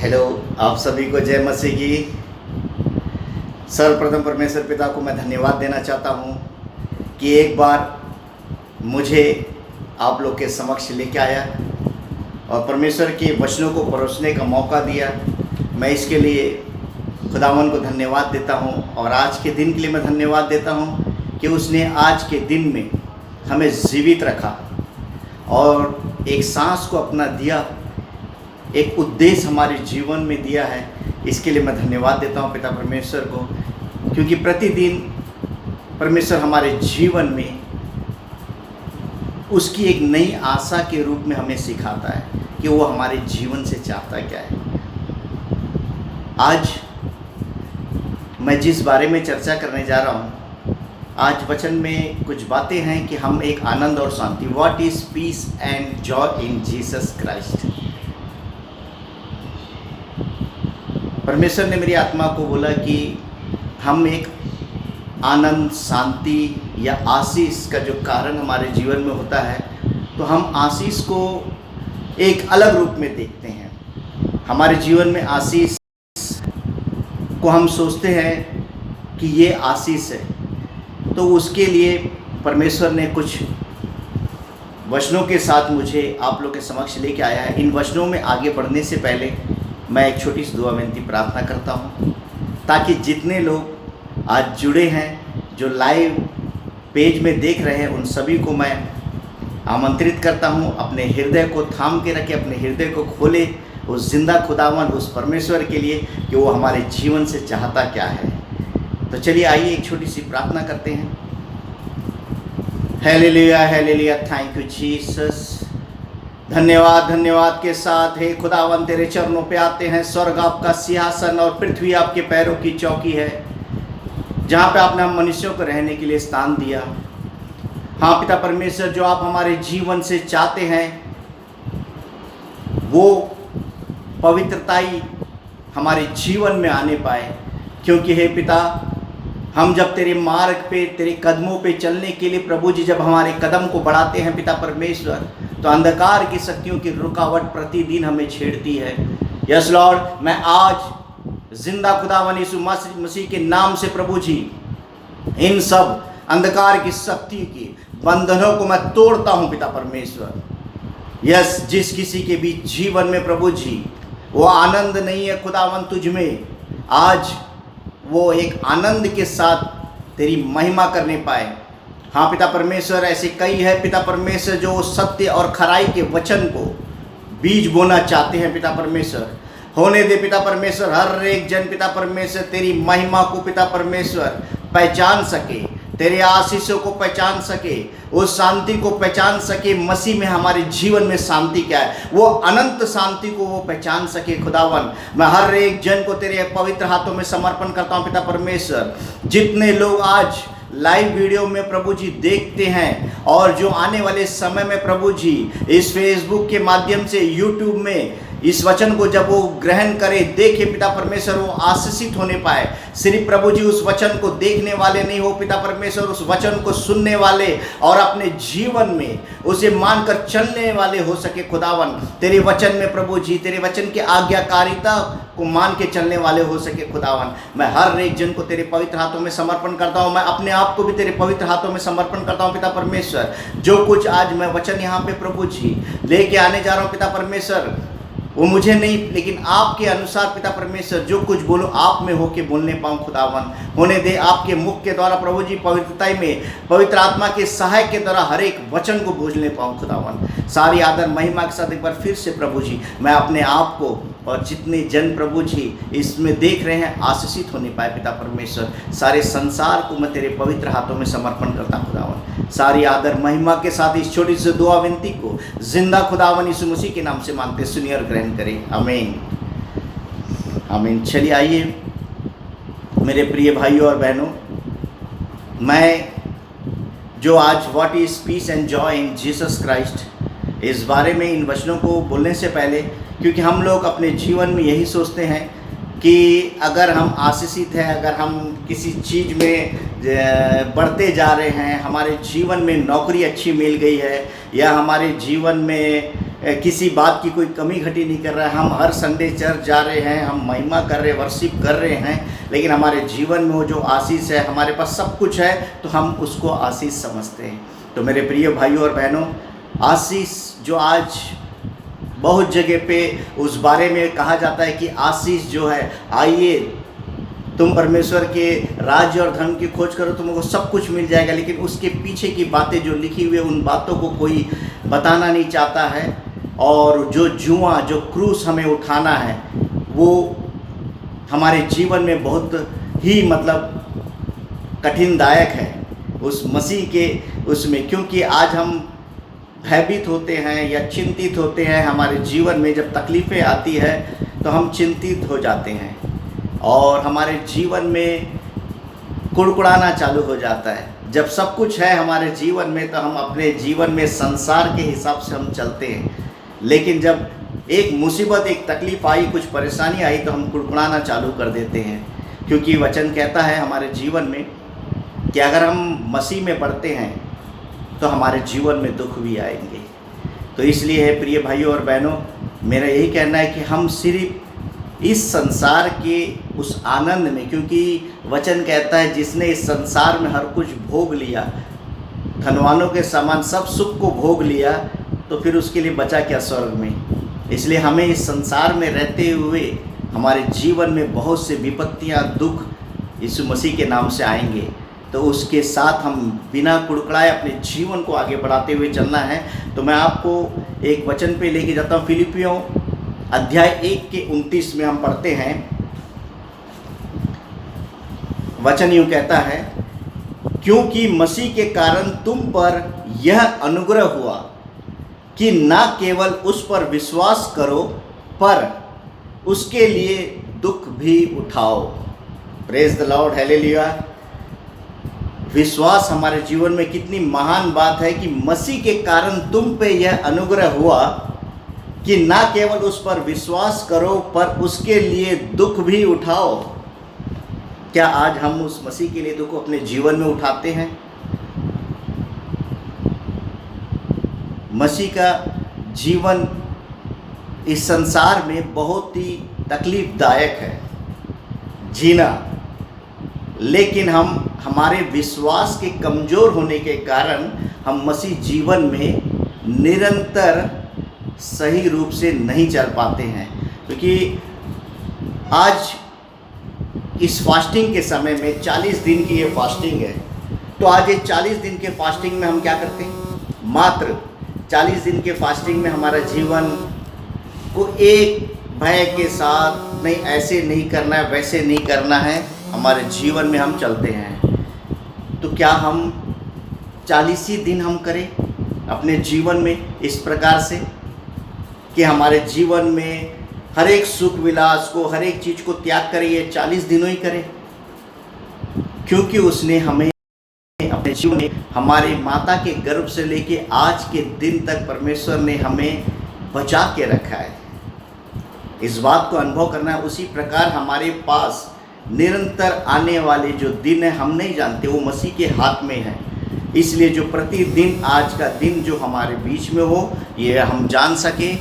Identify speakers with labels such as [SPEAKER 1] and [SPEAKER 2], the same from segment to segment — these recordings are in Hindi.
[SPEAKER 1] हेलो, आप सभी को जय मसीह की। सर्वप्रथम परमेश्वर पिता को मैं धन्यवाद देना चाहता हूँ कि एक बार मुझे आप लोग के समक्ष लेके आया और परमेश्वर के वचनों को परोसने का मौका दिया। मैं इसके लिए खुदावन को धन्यवाद देता हूँ और आज के दिन के लिए मैं धन्यवाद देता हूँ कि उसने आज के दिन में हमें जीवित रखा और एक सांस को अपना दिया, एक उद्देश्य हमारे जीवन में दिया है। इसके लिए मैं धन्यवाद देता हूँ पिता परमेश्वर को, क्योंकि प्रतिदिन परमेश्वर हमारे जीवन में उसकी एक नई आशा के रूप में हमें सिखाता है कि वो हमारे जीवन से चाहता क्या है। आज मैं जिस बारे में चर्चा करने जा रहा हूँ, आज वचन में कुछ बातें हैं कि हम एक आनंद और शांति, what is peace and joy in Jesus Christ. परमेश्वर ने मेरी आत्मा को बोला कि हम एक आनंद, शांति या आशीष का जो कारण हमारे जीवन में होता है, तो हम आशीष को एक अलग रूप में देखते हैं। हमारे जीवन में आशीष को हम सोचते हैं कि ये आशीष है, तो उसके लिए परमेश्वर ने कुछ वचनों के साथ मुझे आप लोग के समक्ष लेके आया है। इन वचनों में आगे बढ़ने से पहले मैं एक छोटी सी दुआ विनती प्रार्थना करता हूँ, ताकि जितने लोग आज जुड़े हैं, जो लाइव पेज में देख रहे हैं, उन सभी को मैं आमंत्रित करता हूँ अपने हृदय को थाम के रखे, अपने हृदय को खोले उस जिंदा खुदावन, उस परमेश्वर के लिए कि वो हमारे जीवन से चाहता क्या है। तो चलिए आइए एक छोटी सी प्रार्थना करते हैं। Hallelujah, hallelujah, thank you Jesus. धन्यवाद, धन्यवाद के साथ हे खुदावन तेरे चरणों पे आते हैं। स्वर्ग आपका सिंहासन और पृथ्वी आपके पैरों की चौकी है, जहाँ पे आपने हम मनुष्यों को रहने के लिए स्थान दिया। हाँ पिता परमेश्वर, जो आप हमारे जीवन से चाहते हैं वो पवित्रताई हमारे जीवन में आने पाए, क्योंकि हे पिता, हम जब तेरे मार्ग पे, तेरे कदमों पे चलने के लिए प्रभु जी जब हमारे कदम को बढ़ाते हैं पिता परमेश्वर, तो अंधकार की शक्तियों की रुकावट प्रतिदिन हमें छेड़ती है। यस लॉर्ड, मैं आज जिंदा खुदावन यीशु मसीह के नाम से प्रभु जी इन सब अंधकार की शक्ति की बंधनों को मैं तोड़ता हूँ पिता परमेश्वर। यस, जिस किसी के भी जीवन में प्रभु जी वो आनंद नहीं है खुदावन तुझ में, आज वो एक आनंद के साथ तेरी महिमा करने पाए। हाँ पिता परमेश्वर, ऐसे कई है पिता परमेश्वर जो सत्य और खराई के वचन को बीज बोना चाहते हैं पिता परमेश्वर। होने दे पिता परमेश्वर, हर एक जन पिता परमेश्वर तेरी महिमा को पिता परमेश्वर पहचान सके, तेरे आशीषों को पहचान सके, उस शांति को पहचान सके। मसीह में हमारे जीवन में शांति क्या है, वो अनंत शांति को वो पहचान सके खुदावन। मैं हर एक जन को तेरे पवित्र हाथों में समर्पण करता हूँ पिता परमेश्वर। जितने लोग आज लाइव वीडियो में प्रभु जी देखते हैं और जो आने वाले समय में प्रभु जी इस फेसबुक के माध्यम से, यूट्यूब में इस वचन को जब वो ग्रहण करे, देखे पिता परमेश्वर, वो आशीषित होने पाए। सिर्फ प्रभु जी उस वचन को देखने वाले नहीं हो पिता परमेश्वर, उस वचन को सुनने वाले और अपने जीवन में उसे मानकर चलने वाले हो सके खुदावन। तेरे वचन में प्रभु जी, तेरे वचन की आज्ञाकारिता को मान के चलने वाले हो सके खुदावन। मैं हर एक जन को तेरे पवित्र हाथों में समर्पण करता हूँ। मैं अपने आप को भी तेरे पवित्र हाथों में समर्पण करता हूँ पिता परमेश्वर। जो कुछ आज मैं वचन यहाँ पे प्रभु जी लेके आने जा रहा हूँ पिता परमेश्वर, वो मुझे नहीं लेकिन आपके अनुसार पिता परमेश्वर जो कुछ बोलो आप में होके बोलने पाऊँ खुदावन। होने दे आपके मुख के द्वारा प्रभु जी पवित्रता में, पवित्र आत्मा के सहायक के द्वारा हर एक वचन को बोलने पाऊँ खुदावन। सारी आदर महिमा के साथ एक बार फिर से प्रभु जी मैं अपने आप को और जितने जन प्रभु जी इसमें देख रहे हैं आशीषित होने पाए पिता परमेश्वर। सारे संसार को मैं तेरे पवित्र हाथों में समर्पण करता हूँ खुदावन। सारी आदर महिमा के साथ इस छोटी सी दुआ विनती को जिंदा खुदावन यीशु मसीह के नाम से मांगते, सुनिए और ग्रहण करें। आमीन, आमीन। चलिए आइए मेरे प्रिय भाइयों और बहनों, मैं जो आज what is peace and joy in Jesus Christ, इस बारे में इन वचनों को बोलने से पहले, क्योंकि हम लोग अपने जीवन में यही सोचते हैं कि अगर हम आशीषित हैं, अगर हम किसी चीज़ में बढ़ते जा रहे हैं, हमारे जीवन में नौकरी अच्छी मिल गई है, या हमारे जीवन में किसी बात की कोई कमी घटी नहीं कर रहा है। हम हर संडे चर्च जा रहे हैं, हम महिमा कर रहे हैं, वर्शिप कर रहे हैं, लेकिन हमारे जीवन में वो जो आशीष है, हमारे पास सब कुछ है तो हम उसको आशीष समझते हैं। तो मेरे प्रिय भाइयों और बहनों, आशीष जो आज बहुत जगह पे उस बारे में कहा जाता है कि आशीष जो है, आइए तुम परमेश्वर के राज्य और धर्म की खोज करो, तुमको सब कुछ मिल जाएगा, लेकिन उसके पीछे की बातें जो लिखी हुई है उन बातों को कोई बताना नहीं चाहता है। और जो जुआ, जो क्रूस हमें उठाना है, वो हमारे जीवन में बहुत ही कठिनदायक है उस मसीह के उसमें, क्योंकि आज हम भयभीत होते हैं या चिंतित होते हैं। हमारे जीवन में जब तकलीफ़ें आती है तो हम चिंतित हो जाते हैं और हमारे जीवन में कुड़कुड़ाना चालू हो जाता है। जब सब कुछ है हमारे जीवन में तो हम अपने जीवन में संसार के हिसाब से हम चलते हैं, लेकिन जब एक मुसीबत, एक तकलीफ़ आई, कुछ परेशानी आई तो हम कुड़कुड़ाना चालू कर देते हैं। क्योंकि वचन कहता है हमारे जीवन में कि अगर हम मसीह में बढ़ते हैं तो हमारे जीवन में दुख भी आएंगे। तो इसलिए है प्रिय भाइयों और बहनों, मेरा यही कहना है कि हम सिर्फ इस संसार के उस आनंद में, क्योंकि वचन कहता है जिसने इस संसार में हर कुछ भोग लिया, धनवानों के समान सब सुख को भोग लिया, तो फिर उसके लिए बचा क्या स्वर्ग में। इसलिए हमें इस संसार में रहते हुए हमारे जीवन में बहुत से विपत्तियां, दुख यीशु मसीह के नाम से आएंगे, तो उसके साथ हम बिना कुड़कुड़ाए अपने जीवन को आगे बढ़ाते हुए चलना है। तो मैं आपको एक वचन पे लेके जाता हूँ। फिलिपियों अध्याय 1 के 29 में हम पढ़ते हैं, वचन यूँ कहता है, क्योंकि मसीह के कारण तुम पर यह अनुग्रह हुआ कि न केवल उस पर विश्वास करो पर उसके लिए दुख भी उठाओ। Praise the Lord, hallelujah. विश्वास हमारे जीवन में कितनी महान बात है कि मसीह के कारण तुम पे यह अनुग्रह हुआ कि ना केवल उस पर विश्वास करो पर उसके लिए दुख भी उठाओ। क्या आज हम उस मसीह के लिए दुख अपने जीवन में उठाते हैं? मसीह का जीवन इस संसार में बहुत ही तकलीफदायक है जीना, लेकिन हम हमारे विश्वास के कमज़ोर होने के कारण हम मसीह जीवन में निरंतर सही रूप से नहीं चल पाते हैं। क्योंकि आज इस फास्टिंग के समय में 40 दिन की ये फास्टिंग है, तो आज ये 40 दिन के फास्टिंग में हम क्या करते हैं? मात्र 40 दिन के फास्टिंग में हमारा जीवन को एक भय के साथ, नहीं ऐसे नहीं करना है, वैसे नहीं करना है, हमारे जीवन में हम चलते हैं। तो क्या हम 40 ही दिन हम करें अपने जीवन में इस प्रकार से कि हमारे जीवन में हर एक सुख विलास को, हर एक चीज़ को त्याग करें? ये 40 दिनों ही करें, क्योंकि उसने हमें अपने जीवन में हमारे माता के गर्भ से लेके आज के दिन तक परमेश्वर ने हमें बचा के रखा है। इस बात को अनुभव करना है। उसी प्रकार हमारे पास निरंतर आने वाले जो दिन है हम नहीं जानते, वो मसीह के हाथ में है। इसलिए जो प्रतिदिन आज का दिन जो हमारे बीच में हो, ये हम जान सके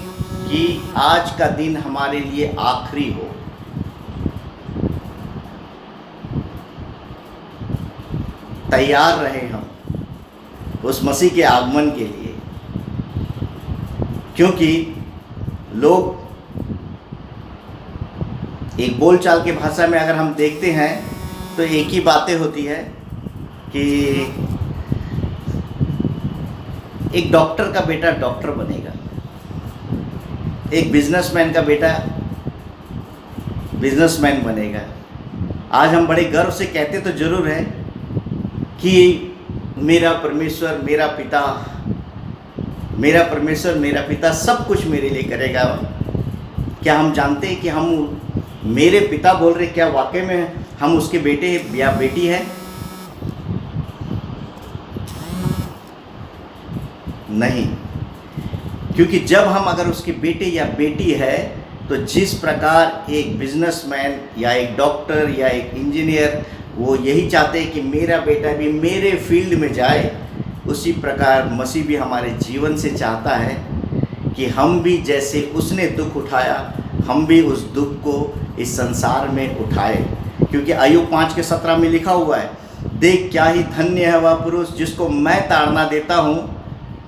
[SPEAKER 1] कि आज का दिन हमारे लिए आखिरी हो। तैयार रहे हम उस मसीह के आगमन के लिए, क्योंकि लोग एक बोलचाल के भाषा में अगर हम देखते हैं तो एक ही बातें होती है कि एक डॉक्टर का बेटा डॉक्टर बनेगा, एक बिजनेसमैन का बेटा बिजनेसमैन बनेगा। आज हम बड़े गर्व से कहते तो जरूर है कि मेरा परमेश्वर, मेरा पिता, मेरा परमेश्वर, मेरा पिता सब कुछ मेरे लिए करेगा। क्या हम जानते हैं कि हम मेरे पिता बोल रहे, क्या वाकई में हम उसके बेटे या बेटी हैं? नहीं, क्योंकि जब हम अगर उसके बेटे या बेटी है तो जिस प्रकार एक बिजनेसमैन या एक डॉक्टर या एक इंजीनियर वो यही चाहते हैं कि मेरा बेटा भी मेरे फील्ड में जाए, उसी प्रकार मसीह भी हमारे जीवन से चाहता है कि हम भी जैसे उसने दुख उठाया, हम भी उस दुख को इस संसार में उठाए। क्योंकि आयुब 5:17 में लिखा हुआ है, देख क्या ही धन्य है वह पुरुष जिसको मैं ताड़ना देता हूँ,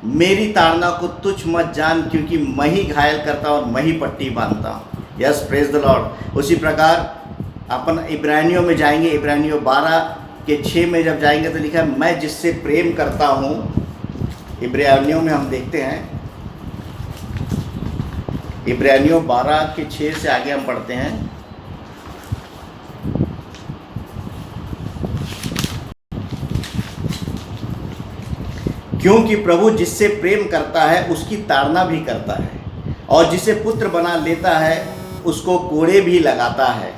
[SPEAKER 1] मेरी ताड़ना को तुच्छ मत जान, क्योंकि मैं ही घायल करता हूँ और मैं ही पट्टी बांधता हूँ। Yes, praise the Lord. उसी प्रकार अपन इब्रानियों में जाएंगे, इब्रानियों 12:6 में जब जाएंगे तो लिखा है, मैं जिससे प्रेम करता हूँ। इब्रानियों में हम देखते हैं, इब्रानियों 12:6 से आगे हम पढ़ते हैं। क्योंकि प्रभु जिससे प्रेम करता है उसकी ताड़ना भी करता है, और जिसे पुत्र बना लेता है उसको कोड़े भी लगाता है।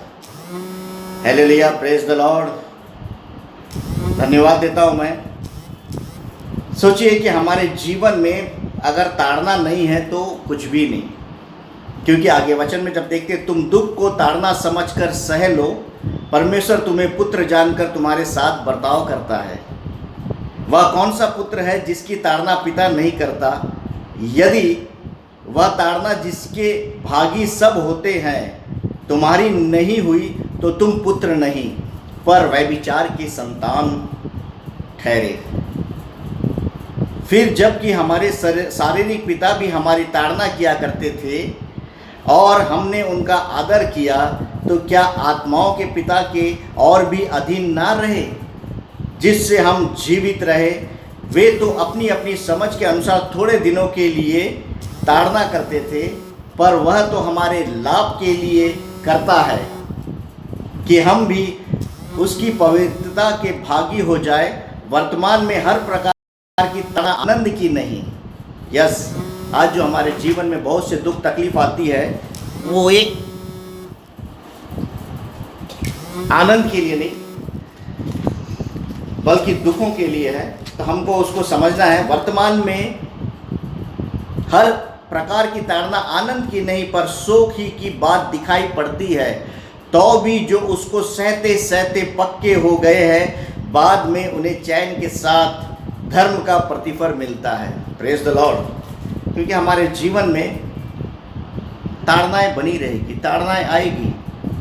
[SPEAKER 1] Hallelujah, praise the Lord. धन्यवाद देता हूँ मैं। सोचिए कि हमारे जीवन में अगर ताड़ना नहीं है तो कुछ भी नहीं। क्योंकि आगे वचन में जब देखते तुम दुख को ताड़ना समझकर सह लो, परमेश्वर तुम्हें पुत्र जानकर तुम्हारे साथ बर्ताव करता है। वह कौन सा पुत्र है जिसकी ताड़ना पिता नहीं करता? यदि वह ताड़ना जिसके भागी सब होते हैं तुम्हारी नहीं हुई तो तुम पुत्र नहीं पर व्यभिचार की संतान ठहरे। फिर जबकि हमारे शारीरिक पिता भी हमारी ताड़ना किया करते थे और हमने उनका आदर किया, तो क्या आत्माओं के पिता के और भी अधीन ना रहे, जिससे हम जीवित रहे? वे तो अपनी अपनी समझ के अनुसार थोड़े दिनों के लिए ताड़ना करते थे, पर वह तो हमारे लाभ के लिए करता है कि हम भी उसकी पवित्रता के भागी हो जाए। वर्तमान में हर प्रकार की ताड़ना आनंद की नहीं। यस, आज जो हमारे जीवन में बहुत से दुख तकलीफ आती है वो एक आनंद के लिए नहीं बल्कि दुखों के लिए है। तो हमको उसको समझना है। वर्तमान में हर प्रकार की ताड़ना आनंद की नहीं पर शोक ही की बात दिखाई पड़ती है, तो भी जो उसको सहते सहते पक्के हो गए हैं बाद में उन्हें चैन के साथ धर्म का प्रतिफल मिलता है। Praise the Lord. क्योंकि हमारे जीवन में ताड़नाएं बनी रहेगी, ताड़नाएं आएगी,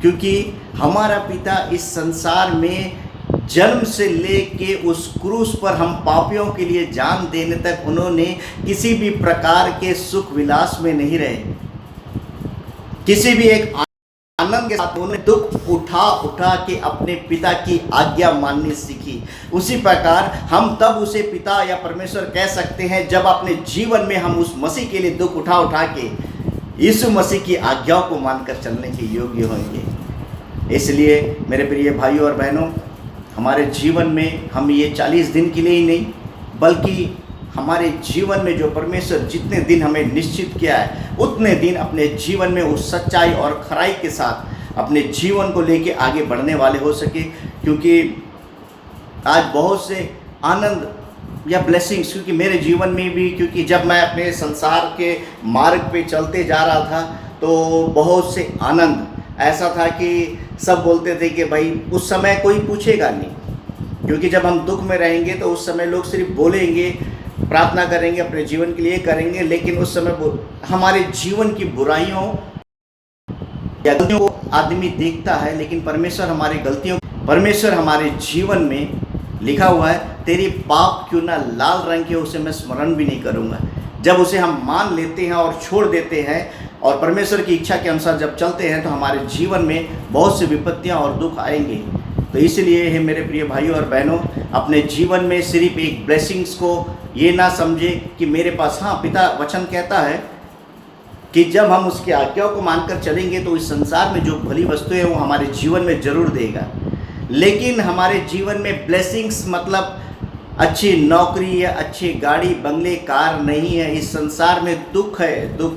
[SPEAKER 1] क्योंकि हमारा पिता इस संसार में जन्म से लेके उस क्रूस पर हम पापियों के लिए जान देने तक उन्होंने किसी भी प्रकार के सुख विलास में नहीं रहे। किसी भी एक आनंद के साथ उन्होंने दुख उठा उठा के अपने पिता की आज्ञा माननी सीखी। उसी प्रकार हम तब उसे पिता या परमेश्वर कह सकते हैं जब अपने जीवन में हम उस मसीह के लिए दुख उठा उठा के यीशु मसीह की आज्ञाओं को मानकर चलने के योग्य होंगे। इसलिए मेरे प्रिय भाइयों और बहनों, हमारे जीवन में हम ये 40 दिन के लिए ही नहीं बल्कि हमारे जीवन में जो परमेश्वर जितने दिन हमें निश्चित किया है उतने दिन अपने जीवन में उस सच्चाई और खराई के साथ अपने जीवन को लेके आगे बढ़ने वाले हो सके। क्योंकि आज बहुत से आनंद या ब्लेसिंग्स, क्योंकि मेरे जीवन में भी, क्योंकि जब मैं अपने संसार के मार्ग पे चलते जा रहा था तो बहुत से आनंद ऐसा था कि सब बोलते थे कि भाई उस समय कोई पूछेगा नहीं, क्योंकि जब हम दुख में रहेंगे तो उस समय लोग सिर्फ बोलेंगे, प्रार्थना करेंगे, अपने जीवन के लिए करेंगे, लेकिन उस समय हमारे जीवन की बुराइयों या गलतियों को आदमी देखता है, लेकिन परमेश्वर हमारे जीवन में लिखा हुआ है, तेरी पाप क्यों ना लाल रंग के उसे मैं स्मरण भी नहीं करूँगा। जब उसे हम मान लेते हैं और छोड़ देते हैं और परमेश्वर की इच्छा के अनुसार जब चलते हैं तो हमारे जीवन में बहुत सी विपत्तियां और दुख आएंगे। तो इसलिए है मेरे प्रिय भाइयों और बहनों, अपने जीवन में सिर्फ एक ब्लेसिंग्स को ये ना समझे कि मेरे पास, हाँ, पिता वचन कहता है कि जब हम उसकी आज्ञाओं को मानकर चलेंगे तो इस संसार में जो भली वस्तुएं हैं वो हमारे जीवन में जरूर देगा। लेकिन हमारे जीवन में ब्लेसिंग्स मतलब अच्छी नौकरी या अच्छी गाड़ी बंगले कार नहीं है। इस संसार में दुख है। दुख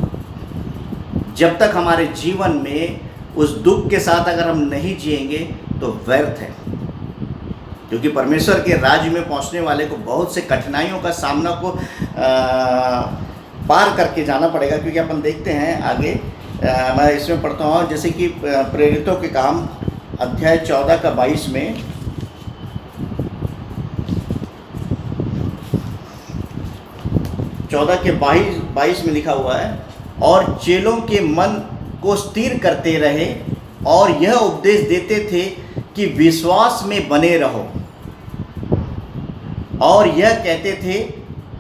[SPEAKER 1] जब तक हमारे जीवन में उस दुख के साथ अगर हम नहीं जिएंगे तो व्यर्थ है। क्योंकि परमेश्वर के राज्य में पहुंचने वाले को बहुत से कठिनाइयों का सामना को पार करके जाना पड़ेगा। क्योंकि अपन देखते हैं आगे, मैं इसमें पढ़ता हूँ, जैसे कि प्रेरितों के काम अध्याय 14 का 22 में, 14 के 22 में लिखा हुआ है, और चेलों के मन को स्थिर करते रहे और यह उपदेश देते थे कि विश्वास में बने रहो, और यह कहते थे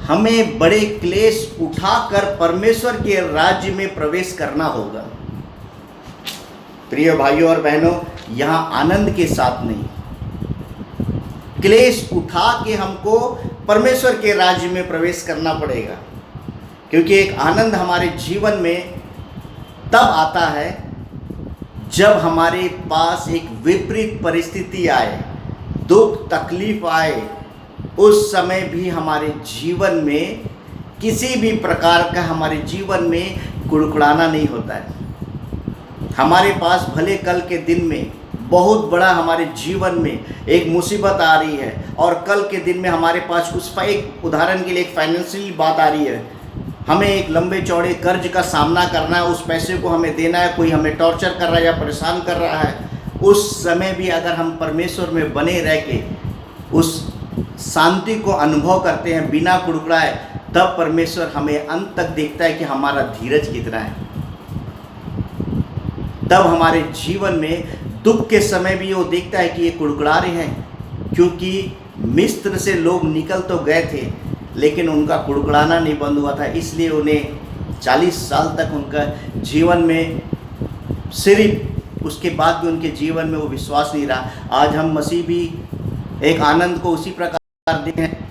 [SPEAKER 1] हमें बड़े क्लेश उठाकर परमेश्वर के राज्य में प्रवेश करना होगा। प्रिय भाइयों और बहनों, यहाँ आनंद के साथ नहीं, क्लेश उठा के हमको परमेश्वर के राज्य में प्रवेश करना पड़ेगा, क्योंकि एक आनंद हमारे जीवन में तब आता है जब हमारे पास एक विपरीत परिस्थिति आए, दुख तकलीफ आए। उस समय भी हमारे जीवन में किसी भी प्रकार का हमारे जीवन में कुड़कुड़ाना नहीं होता है। हमारे पास भले कल के दिन में बहुत बड़ा हमारे जीवन में एक मुसीबत आ रही है, और कल के दिन में हमारे पास एक उदाहरण के लिए एक फाइनेंशियल बात आ रही है, हमें एक लंबे चौड़े कर्ज का सामना करना है, उस पैसे को हमें देना है, कोई हमें टॉर्चर कर रहा है या परेशान कर रहा है। उस समय भी अगर हम परमेश्वर में बने रह के उस शांति को अनुभव करते हैं बिना कुड़कुड़ाए, तब परमेश्वर हमें अंत तक देखता है कि हमारा धीरज कितना है। तब हमारे जीवन में दुख के समय भी वो देखता है कि ये कुड़कुड़ा रहे हैं, क्योंकि मिस्र से लोग निकल तो गए थे लेकिन उनका कुड़कुड़ाना नहीं बंद हुआ था, इसलिए उन्हें 40 साल तक उनका जीवन में सिर्फ उसके बाद भी उनके जीवन में वो विश्वास नहीं रहा। आज हम मसीह भी एक आनंद को उसी प्रकार देखते हैं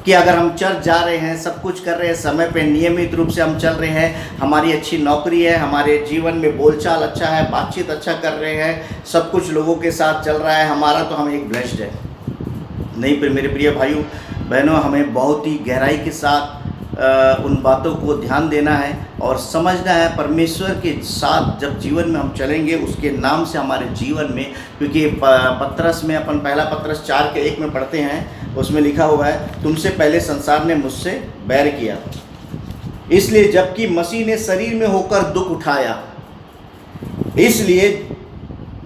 [SPEAKER 1] कि अगर हम चर्च जा रहे हैं, सब कुछ कर रहे हैं, समय पे नियमित रूप से हम चल रहे हैं, हमारी अच्छी नौकरी है, हमारे जीवन में बोलचाल अच्छा है, बातचीत अच्छा कर रहे हैं, सब कुछ लोगों के साथ चल रहा है हमारा, तो हम एक ब्लेस्ड है। नहीं पर मेरे प्रिय भाइयों बहनों, हमें बहुत ही गहराई के साथ उन बातों को ध्यान देना है और समझना है परमेश्वर के साथ जब जीवन में हम चलेंगे उसके नाम से हमारे जीवन में, क्योंकि पत्रस में अपन पहला पत्रस 4:1 में पढ़ते हैं, उसमें लिखा हुआ है, तुमसे पहले संसार ने मुझसे बैर किया, इसलिए जबकि मसीह ने शरीर में होकर दुख उठाया। इसलिए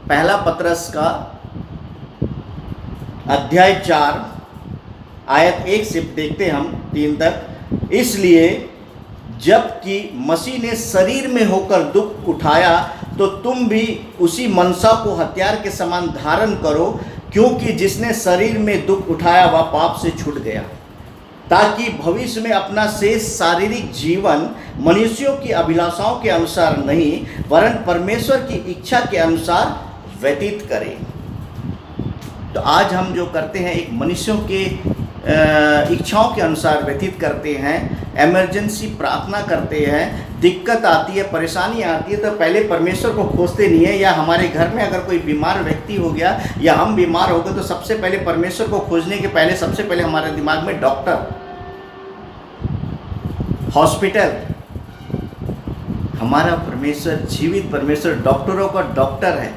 [SPEAKER 1] पहला पत्रस का अध्याय 4 आयत 1 से देखते हम 3 तक। इसलिए जबकि मसीह ने शरीर में होकर दुख उठाया, तो तुम भी उसी मनसा को हथियार के समान धारण करो, क्योंकि जिसने शरीर में दुख उठाया वह पाप से छूट गया, ताकि भविष्य में अपना शेष शारीरिक जीवन मनुष्यों की अभिलाषाओं के अनुसार नहीं वरन परमेश्वर की इच्छा के अनुसार व्यतीत करें। तो आज हम जो करते हैं एक मनुष्यों के इच्छाओं के अनुसार व्यतीत करते हैं, इमरजेंसी प्रार्थना करते हैं, दिक्कत आती है, परेशानी आती है, तो पहले परमेश्वर को खोजते नहीं है। या हमारे घर में अगर कोई बीमार व्यक्ति हो गया या हम बीमार हो गए, तो सबसे पहले परमेश्वर को खोजने के पहले सबसे पहले हमारे दिमाग में डॉक्टर, हॉस्पिटल। हमारा परमेश्वर जीवित परमेश्वर डॉक्टरों का डॉक्टर है।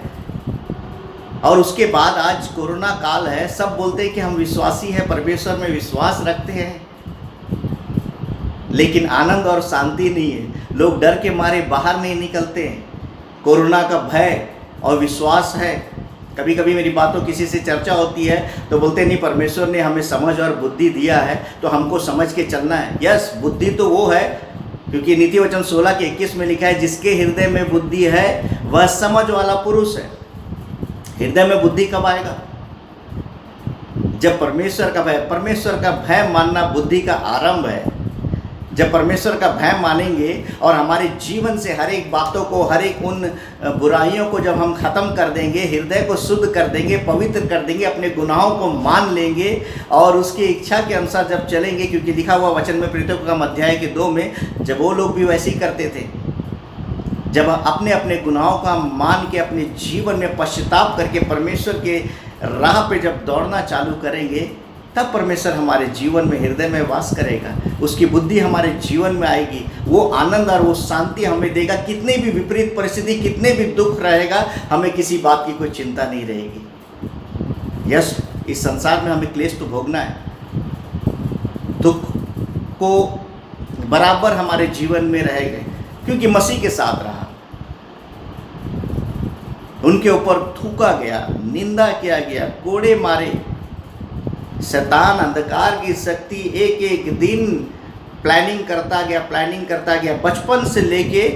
[SPEAKER 1] और उसके बाद आज कोरोना काल है, सब बोलते हैं कि हम विश्वासी हैं, परमेश्वर में विश्वास रखते हैं, लेकिन आनंद और शांति नहीं है। लोग डर के मारे बाहर नहीं निकलते हैं, कोरोना का भय और विश्वास है। कभी कभी मेरी बातों किसी से चर्चा होती है तो बोलते नहीं, परमेश्वर ने हमें समझ और बुद्धि दिया है तो हमको समझ के चलना है। यस, बुद्धि तो वो है, क्योंकि नीति वचन 16:21 में लिखा है, जिसके हृदय में बुद्धि है वह समझ वाला पुरुष है। हृदय में बुद्धि कब आएगा? जब परमेश्वर का भय मानना बुद्धि का आरंभ है। जब परमेश्वर का भय मानेंगे और हमारे जीवन से हर एक बातों को, हर एक उन बुराइयों को जब हम खत्म कर देंगे, हृदय को शुद्ध कर देंगे, पवित्र कर देंगे, अपने गुनाहों को मान लेंगे और उसकी इच्छा के अनुसार जब चलेंगे, क्योंकि लिखा हुआ वचन में प्रेरितों का अध्याय के 2 में, जब वो लोग भी वैसे ही करते थे, जब अपने अपने गुनाहों का मान के अपने जीवन में पश्चाताप करके परमेश्वर के राह पे जब दौड़ना चालू करेंगे, तब परमेश्वर हमारे जीवन में हृदय में वास करेगा, उसकी बुद्धि हमारे जीवन में आएगी, वो आनंद और वो शांति हमें देगा। कितने भी विपरीत परिस्थिति, कितने भी दुख रहेगा, हमें किसी बात की कोई चिंता नहीं रहेगी। यस, इस संसार में हमें क्लेश तो भोगना है, दुख को बराबर हमारे जीवन में रहेगा, क्योंकि मसीह के साथ रहा, उनके ऊपर थूका गया, निंदा किया गया, कोड़े मारे, शैतान अंधकार की शक्ति एक एक दिन प्लानिंग करता गया बचपन से लेके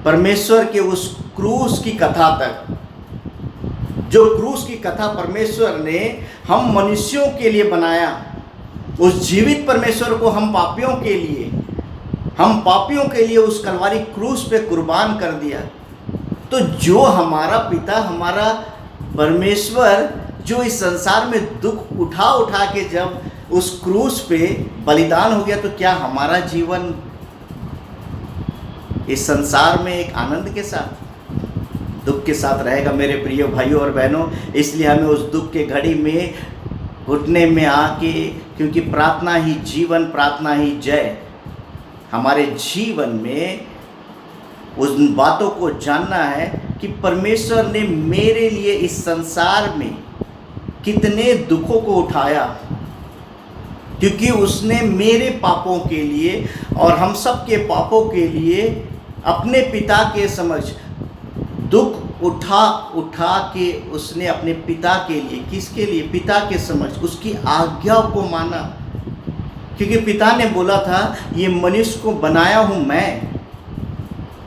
[SPEAKER 1] परमेश्वर के उस क्रूस की कथा तक, जो क्रूस की कथा परमेश्वर ने हम मनुष्यों के लिए बनाया, उस जीवित परमेश्वर को हम पापियों के लिए उस कलवारी क्रूस पे कुर्बान कर दिया। तो जो हमारा पिता, हमारा परमेश्वर, जो इस संसार में दुख उठा के जब उस क्रूस पे बलिदान हो गया, तो क्या हमारा जीवन इस संसार में एक आनंद के साथ, दुख के साथ रहेगा? मेरे प्रिय भाइयों और बहनों, इसलिए हमें उस दुख के घड़ी में घुटने में आके, क्योंकि प्रार्थना ही जीवन, प्रार्थना ही जय, हमारे जीवन में उन बातों को जानना है कि परमेश्वर ने मेरे लिए इस संसार में कितने दुखों को उठाया, क्योंकि उसने मेरे पापों के लिए और हम सब के पापों के लिए अपने पिता के समक्ष दुख उठा के उसने अपने पिता के लिए, किसके लिए? पिता के समक्ष उसकी आज्ञा को माना, क्योंकि पिता ने बोला था ये मनुष्य को बनाया हूँ मैं।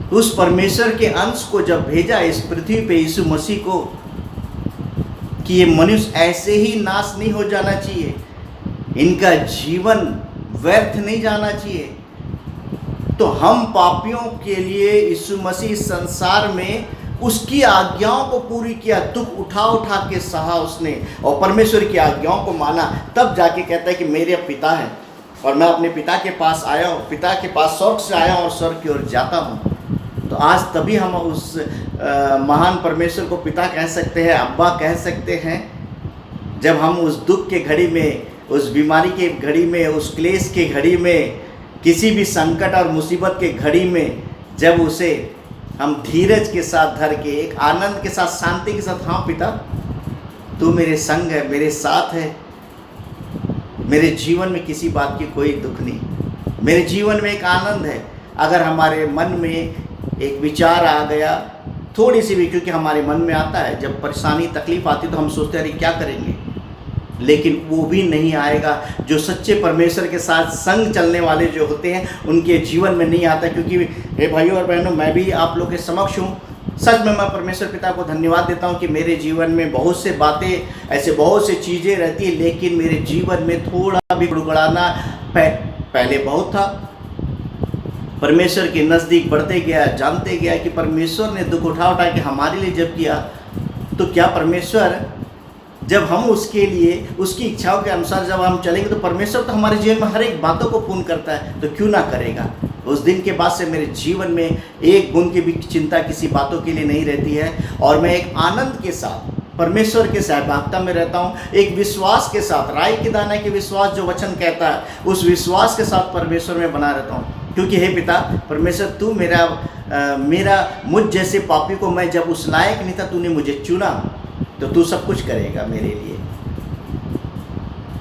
[SPEAKER 1] उस परमेश्वर के अंश को जब भेजा इस पृथ्वी पे, यीशु मसीह को, कि ये मनुष्य ऐसे ही नाश नहीं हो जाना चाहिए, इनका जीवन व्यर्थ नहीं जाना चाहिए। तो हम पापियों के लिए यीशु मसीह संसार में उसकी आज्ञाओं को पूरी किया, दुख उठा के सहा उसने, और परमेश्वर की आज्ञाओं को माना। तब जाके कहता है कि मेरे पिता है और मैं अपने पिता के पास आया हूँ, पिता के पास स्वर्ग से आया हूँ और स्वर्ग की ओर जाता हूँ। तो आज तभी हम उस महान परमेश्वर को पिता कह सकते हैं, अब्बा कह सकते हैं, जब हम उस दुख के घड़ी में, उस बीमारी के घड़ी में, उस क्लेश के घड़ी में, किसी भी संकट और मुसीबत के घड़ी में, जब उसे हम धीरज के साथ धर के, एक आनंद के साथ, शांति के साथ, हाँ पिता तू मेरे संग है, मेरे साथ है, मेरे जीवन में किसी बात की कोई दुख नहीं, मेरे जीवन में एक आनंद है। अगर हमारे मन में एक विचार आ गया, थोड़ी सी भी, क्योंकि हमारे मन में आता है, जब परेशानी तकलीफ आती तो हम सोचते हैं अरे क्या करेंगे, लेकिन वो भी नहीं आएगा। जो सच्चे परमेश्वर के साथ संग चलने वाले जो होते हैं, उनके जीवन में नहीं आता। क्योंकि हे भाइयों और बहनों, मैं भी आप लोग के समक्ष हूँ, सच में मैं परमेश्वर पिता को धन्यवाद देता हूँ कि मेरे जीवन में बहुत से बातें, ऐसे बहुत से चीज़ें रहती है, लेकिन मेरे जीवन में थोड़ा भी गुड़गुड़ाना पहले बहुत था। परमेश्वर के नज़दीक बढ़ते गया, जानते गया कि परमेश्वर ने दुख उठा के हमारे लिए जब किया, तो क्या परमेश्वर, जब हम उसके लिए, उसकी इच्छाओं के अनुसार जब हम चलेंगे, तो परमेश्वर तो हमारे जीवन में हर एक बातों को पूर्ण करता है, तो क्यों ना करेगा। उस दिन के बाद से मेरे जीवन में एक बूंद की भी चिंता किसी बातों के लिए नहीं रहती है, और मैं एक आनंद के साथ परमेश्वर के सहभागिता में रहता हूँ, एक विश्वास के साथ, राई के दाने के विश्वास जो वचन कहता है, उस विश्वास के साथ परमेश्वर में बना रहता हूँ। क्योंकि हे पिता परमेश्वर, तू मेरा मुझ जैसे पापी को, मैं जब उस लायक नहीं था, तूने मुझे चुना, तो तू सब कुछ करेगा मेरे लिए।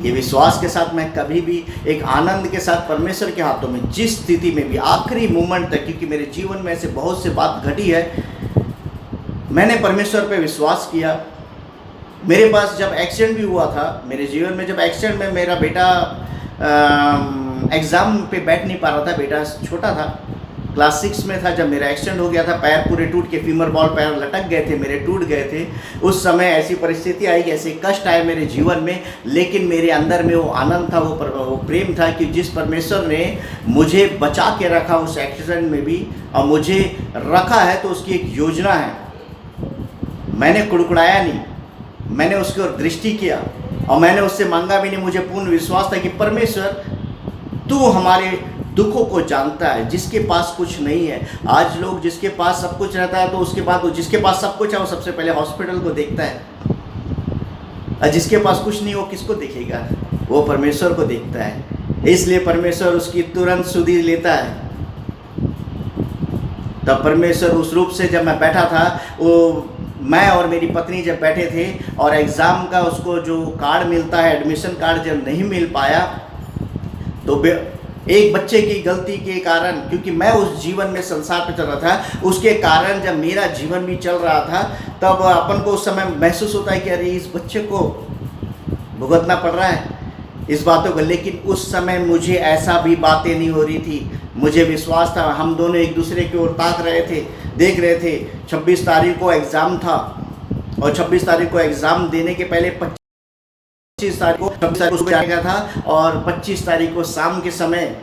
[SPEAKER 1] ये विश्वास के साथ मैं कभी भी एक आनंद के साथ परमेश्वर के हाथों में, जिस स्थिति में भी, आखिरी मोमेंट तक, क्योंकि मेरे जीवन में ऐसे बहुत से बात घटी है, मैंने परमेश्वर पे विश्वास किया। मेरे पास जब एक्सीडेंट भी हुआ था, मेरे जीवन में जब एक्सीडेंट में मेरा बेटा एग्ज़ाम पे बैठ नहीं पा रहा था, बेटा छोटा था, क्लास 6 में था जब मेरा एक्सीडेंट हो गया था, पैर पूरे टूट के, फीमर बॉल पैर लटक गए थे मेरे, टूट गए थे। उस समय ऐसी परिस्थिति आई, ऐसे कष्ट आए मेरे जीवन में, लेकिन मेरे अंदर में वो आनंद था, वो प्रेम था कि जिस परमेश्वर ने मुझे बचा के रखा उस एक्सीडेंट में भी, और मुझे रखा है, तो उसकी एक योजना है। मैंने कुड़कुड़ाया नहीं, मैंने उसकी ओर दृष्टि किया, और मैंने उससे मांगा भी नहीं। मुझे पूर्ण विश्वास था कि परमेश्वर तू हमारे दुखों को जानता है। जिसके पास कुछ नहीं है, आज लोग जिसके पास सब कुछ रहता है, तो उसके बाद वो, जिसके पास सब कुछ है, वो सबसे पहले हॉस्पिटल को देखता है, और जिसके पास कुछ नहीं, वो किसको देखेगा? वो परमेश्वर को देखता है। इसलिए परमेश्वर उसकी तुरंत सुधि लेता है। तब परमेश्वर उस रूप से, जब मैं बैठा था, वो मैं और मेरी पत्नी जब बैठे थे, और एग्ज़ाम का उसको जो कार्ड मिलता है, एडमिशन कार्ड जब नहीं मिल पाया, तो एक बच्चे की गलती के कारण, क्योंकि मैं उस जीवन में संसार पे चल रहा था, उसके कारण जब मेरा जीवन भी चल रहा था, तब अपन को उस समय महसूस होता है कि अरे इस बच्चे को भुगतना पड़ रहा है। इस बातों को, लेकिन उस समय मुझे ऐसा भी बातें नहीं हो रही थी। मुझे विश्वास था, हम दोनों एक दूसरे की ओर ताक रहे थे, देख रहे थे। 26 तारीख को एग्ज़ाम था और 26 तारीख को एग्ज़ाम देने के पहले 25 तारीख को 26 तारीख को जाने का था और 25 तारीख को शाम के समय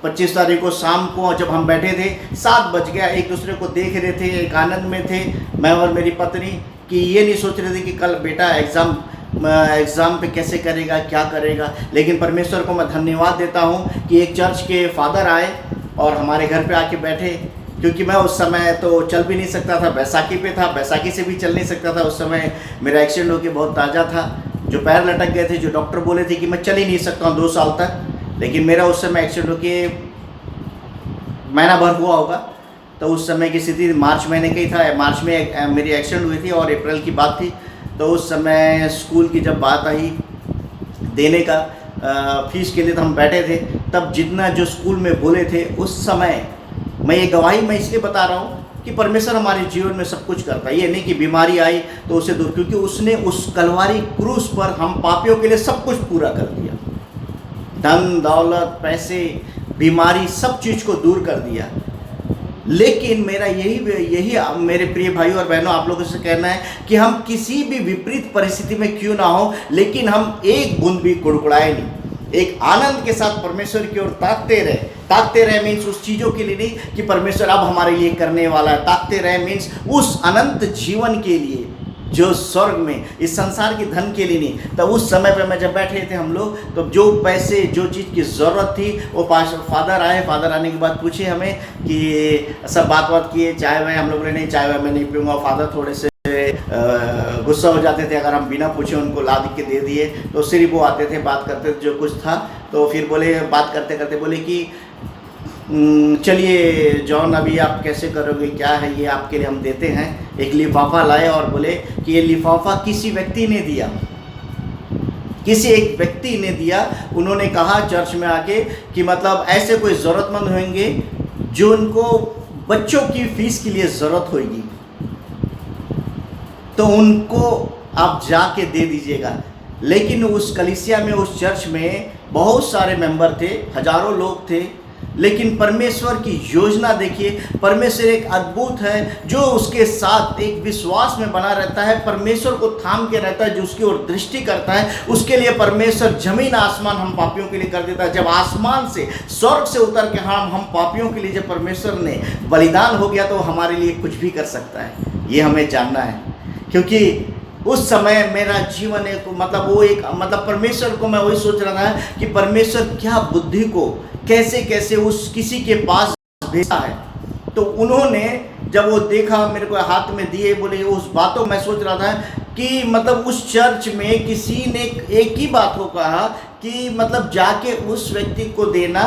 [SPEAKER 1] 25 तारीख को शाम को जब हम बैठे थे 7 बज गया, एक दूसरे को देख रहे थे, एक आनंद में थे मैं और मेरी पत्नी, कि ये नहीं सोच रहे थे कि कल बेटा एग्ज़ाम पे कैसे करेगा, क्या करेगा। लेकिन परमेश्वर को मैं धन्यवाद देता हूँ कि एक चर्च के फादर आए और हमारे घर पे आके बैठे, क्योंकि मैं उस समय तो चल भी नहीं सकता था, बैसाखी पे था, बैसाखी से भी चल नहीं सकता था। उस समय मेरा एक्सीडेंट होकर बहुत ताज़ा था, जो पैर लटक गए थे, जो डॉक्टर बोले थे कि मैं चल ही नहीं सकता हूँ 2 साल तक। लेकिन मेरा उस समय एक्सीडेंट होके महीना भर हुआ होगा, तो उस समय की स्थिति मार्च महीने का ही था। मार्च में मेरी एक्सीडेंट हुई थी और अप्रैल की बात थी। तो उस समय स्कूल की जब बात आई देने का फीस के लिए, तो हम बैठे थे, तब जितना जो स्कूल में बोले थे उस समय, मैं ये गवाही मैं इसलिए बता रहा हूँ कि परमेश्वर हमारे जीवन में सब कुछ करता है। ये नहीं कि बीमारी आई तो उसे दूर, क्योंकि उसने उस कलवारी क्रूस पर हम पापियों के लिए सब कुछ पूरा कर दिया। धन दौलत, पैसे, बीमारी, सब चीज़ को दूर कर दिया। लेकिन मेरा यही मेरे प्रिय भाइयों और बहनों, आप लोगों से कहना है कि हम किसी भी विपरीत परिस्थिति में क्यों ना हो, लेकिन हम एक बूंद भी कुड़कुड़ाए नहीं, एक आनंद के साथ परमेश्वर की ओर ताकते रहे मीन्स उस चीज़ों के लिए नहीं कि परमेश्वर अब हमारे लिए करने वाला है। ताकते रहे मीन्स उस अनंत जीवन के लिए जो स्वर्ग में, इस संसार की धन के लिए नहीं। तो उस समय पे मैं जब बैठे थे हम लोग, तो जो पैसे, जो चीज़ की ज़रूरत थी, वो फादर आए। फादर आने के बाद पूछे हमें कि सब बात किए, चाय वाय, हम लोगों ने नहीं, चाय वाय मैं नहीं पीऊँगा। फादर थोड़े से गुस्सा हो जाते थे अगर हम बिना पूछे उनको ला के दे दिए, तो सिर्फ वो आते थे, बात करते थे जो कुछ था, तो फिर बोले, बात करते करते बोले कि चलिए जॉन, अभी आप कैसे करोगे, क्या है ये, आपके लिए हम देते हैं। एक लिफाफा लाए और बोले कि ये लिफाफा किसी व्यक्ति ने दिया, किसी एक व्यक्ति ने दिया। उन्होंने कहा चर्च में आके कि मतलब ऐसे कोई ज़रूरतमंद होंगे जो उनको बच्चों की फीस के लिए ज़रूरत होगी, तो उनको आप जाके दे दीजिएगा। लेकिन उस कलीसिया में, उस चर्च में बहुत सारे मेंबर थे, हजारों लोग थे, लेकिन परमेश्वर की योजना देखिए। परमेश्वर एक अद्भुत है जो उसके साथ एक विश्वास में बना रहता है, परमेश्वर को थाम के रहता है, जो उसकी ओर दृष्टि करता है, उसके लिए परमेश्वर जमीन आसमान हम पापियों के लिए कर देता है। जब आसमान से, स्वर्ग से उतर के हम पापियों के लिए जब परमेश्वर ने बलिदान हो गया, तो हमारे लिए कुछ भी कर सकता है, ये हमें जानना है। क्योंकि उस समय मेरा जीवन एक मतलब परमेश्वर को मैं वही सोच रहा था कि परमेश्वर क्या बुद्धि को कैसे उस किसी के पास भेजा है। तो उन्होंने जब वो देखा, मेरे को हाथ में दिए, बोले उस बातों मैं सोच रहा था कि मतलब उस चर्च में किसी ने एक ही बात को कहा कि मतलब जाके उस व्यक्ति को देना